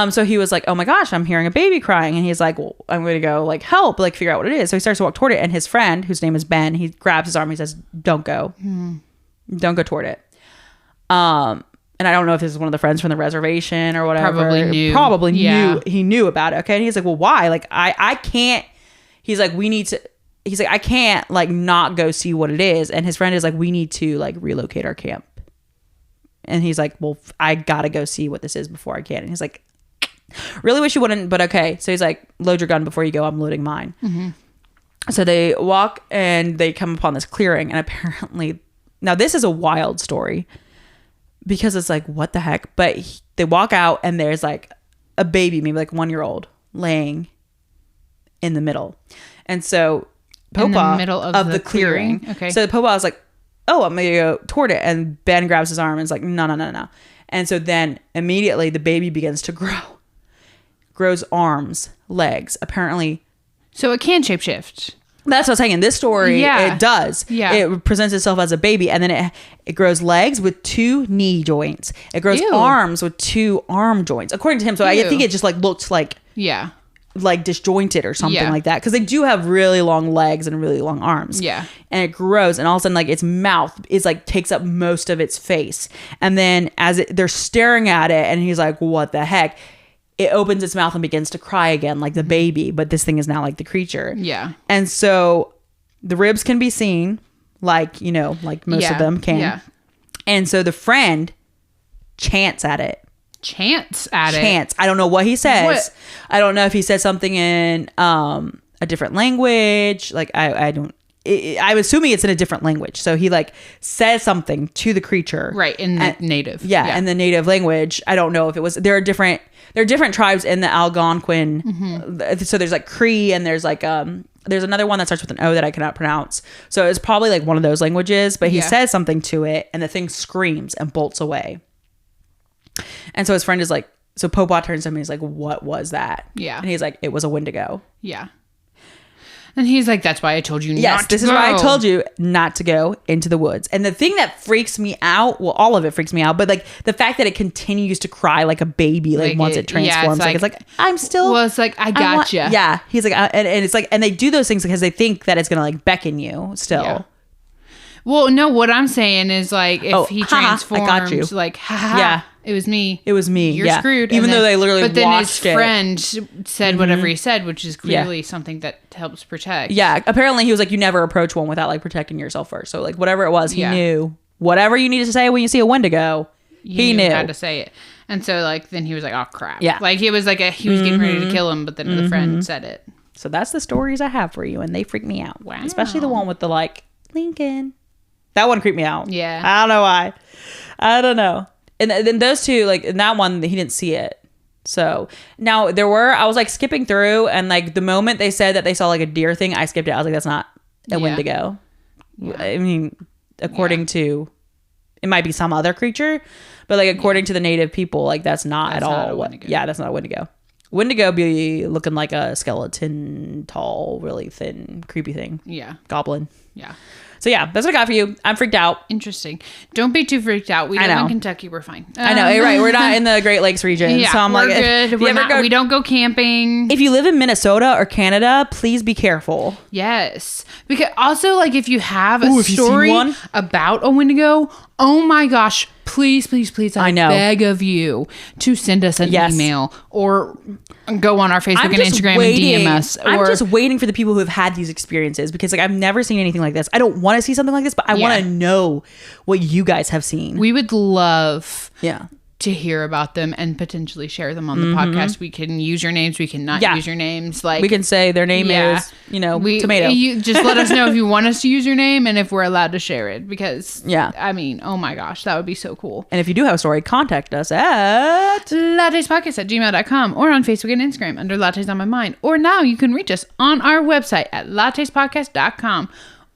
So he was like, oh my gosh, I'm hearing a baby crying. And he's like, well, I'm going to go like help, like figure out what it is. So he starts to walk toward it, and his friend, whose name is Ben, he grabs his arm. He says, don't go. Don't go toward it. And I don't know if this is one of the friends from the reservation or whatever. Probably knew. He knew about it. Okay. And he's like, well, why? Like, I can't. He's like, he's like, I can't like not go see what it is. And his friend is like, we need to like relocate our camp. And he's like, well, I got to go see what this is before I can. And he's like, really wish you wouldn't, but okay. So he's like, load your gun before you go. I'm loading mine. So they walk and they come upon this clearing. And apparently, now this is a wild story, because it's like, what the heck? But they walk out, and there's like a baby, maybe like 1-year-old, laying in the middle. And so Popa, in the middle of the clearing. Okay. So Popa was like, oh, I'm gonna go toward it. And Ben grabs his arm and is like, no. And so then immediately the baby begins to grows arms, legs, apparently. So it can shapeshift. That's what I was saying. In this story, it does. Yeah. It presents itself as a baby, and then it grows legs with 2 knee joints. It grows arms with 2 arm joints, according to him. So I think it just like looked like like disjointed or something like that, because they do have really long legs and really long arms. Yeah. And it grows, and all of a sudden, like its mouth is like takes up most of its face, and then as they're staring at it, and he's like, "What the heck?" It opens its mouth and begins to cry again, like the baby, but this thing is now like the creature. Yeah. And so the ribs can be seen, like, you know, like most of them can. Yeah. And so the friend chants at it. I don't know what he says. What? I don't know if he said something in a different language. Like, I'm assuming it's in a different language. So he like says something to the creature. Right. In the native. Yeah. In the native language. I don't know if it was, there are different tribes in the Algonquian. So there's like Cree, and there's like, there's another one that starts with an O that I cannot pronounce. So it's probably like one of those languages, but he says something to it, and the thing screams and bolts away. And so his friend is like, so Popa turns to him and he's like, what was that? Yeah. And he's like, it was a Wendigo. Yeah. And he's like, that's why I told you not to go. Yes, this is why I told you not to go into the woods. And the thing that freaks me out, well, all of it freaks me out, but like the fact that it continues to cry like a baby, like once it transforms, it's like, I'm still. Well, it's like, I gotcha. Yeah. He's like, and it's like, and they do those things because they think that it's going to like becken you still. Yeah. Well, no, what I'm saying is like, if he transforms, I got you. Like, yeah. It was me. You're screwed. Even though they literally watched it. But then his friend said whatever he said, which is clearly something that helps protect. Yeah. Apparently he was like, you never approach one without like protecting yourself first. So like whatever it was, he knew whatever you need to say when you see a Wendigo. He knew how to say it. And so like then he was like, oh crap. Yeah. Like he was like he was getting ready to kill him, but then the friend said it. So that's the stories I have for you, and they freak me out. Wow. Especially the one with the like Lincoln. That one creeped me out. Yeah. I don't know why. I don't know. And then those two, like in that one, he didn't see it. So now I was like skipping through, and like the moment they said that they saw like a deer thing, I skipped it. I was like, that's not a Wendigo. Yeah. I mean, according to, it might be some other creature, but like according to the native people, like that's not at all what. Yeah, that's not a Wendigo. Wendigo be looking like a skeleton, tall, really thin, creepy thing. Yeah. Goblin. Yeah. So yeah, that's what I got for you. I'm freaked out. Interesting. Don't be too freaked out. We live in Kentucky. We're fine. I know. You're right. We're not in the Great Lakes region. Yeah, so I'm we're like, good. We don't go camping. If you live in Minnesota or Canada, please be careful. Yes. Because also like if you have a story about a Wendigo, oh my gosh, please, I beg of you to send us an email or go on our Facebook and Instagram and DM us. I'm just waiting for the people who have had these experiences because like I've never seen anything like this. I don't want to see something like this, but I want to know what you guys have seen. We would love to hear about them and potentially share them on the podcast. We can use your names. We can not use your names. Like we can say their name is, Tomato. You just let us know if you want us to use your name and if we're allowed to share it because I mean, oh my gosh, that would be so cool. And if you do have a story, contact us at lattespodcast@gmail.com or on Facebook and Instagram under Lattes on My Mind. Or now you can reach us on our website at lattespodcast.com.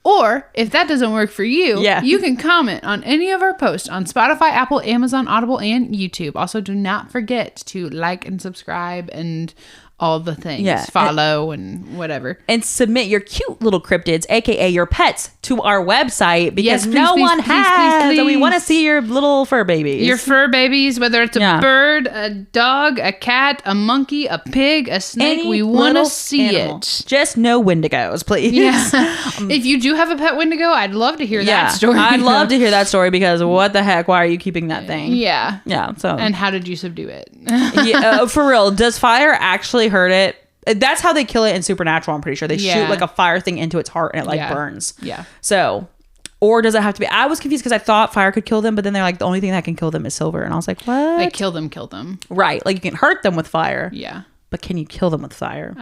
Or if that doesn't work for you, you can comment on any of our posts on Spotify, Apple, Amazon, Audible, and YouTube. Also, do not forget to like and subscribe and all the things. Yeah. Follow and whatever. And submit your cute little cryptids, aka your pets, to our website because no one has. And we want to see your little fur babies. Your fur babies, whether it's a bird, a dog, a cat, a monkey, a pig, a snake. We want to see it. Just no Wendigos, please. Yeah. If you do have a pet Wendigo, I'd love to hear that story. I'd love to hear that story because what the heck? Why are you keeping that thing? Yeah. Yeah. So. And how did you subdue it? For real, does fire actually hurt it? That's how they kill it in Supernatural. I'm pretty sure they shoot like a fire thing into its heart and it like burns. Yeah. So, or does it have to be? I was confused because I thought fire could kill them, but then they're like the only thing that can kill them is silver, and I was like, what? Like kill them. Right. Like you can hurt them with fire. Yeah. But can you kill them with fire?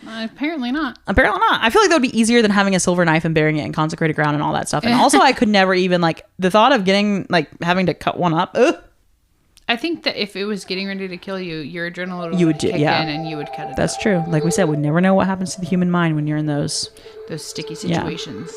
Apparently not. Apparently not. I feel like that would be easier than having a silver knife and burying it in consecrated ground and all that stuff. And also, I could never even like the thought of getting like having to cut one up. Ugh. I think that if it was getting ready to kill you, your adrenaline would kick in and you would cut it. That's true. Like we said, we never know what happens to the human mind when you're in those sticky situations.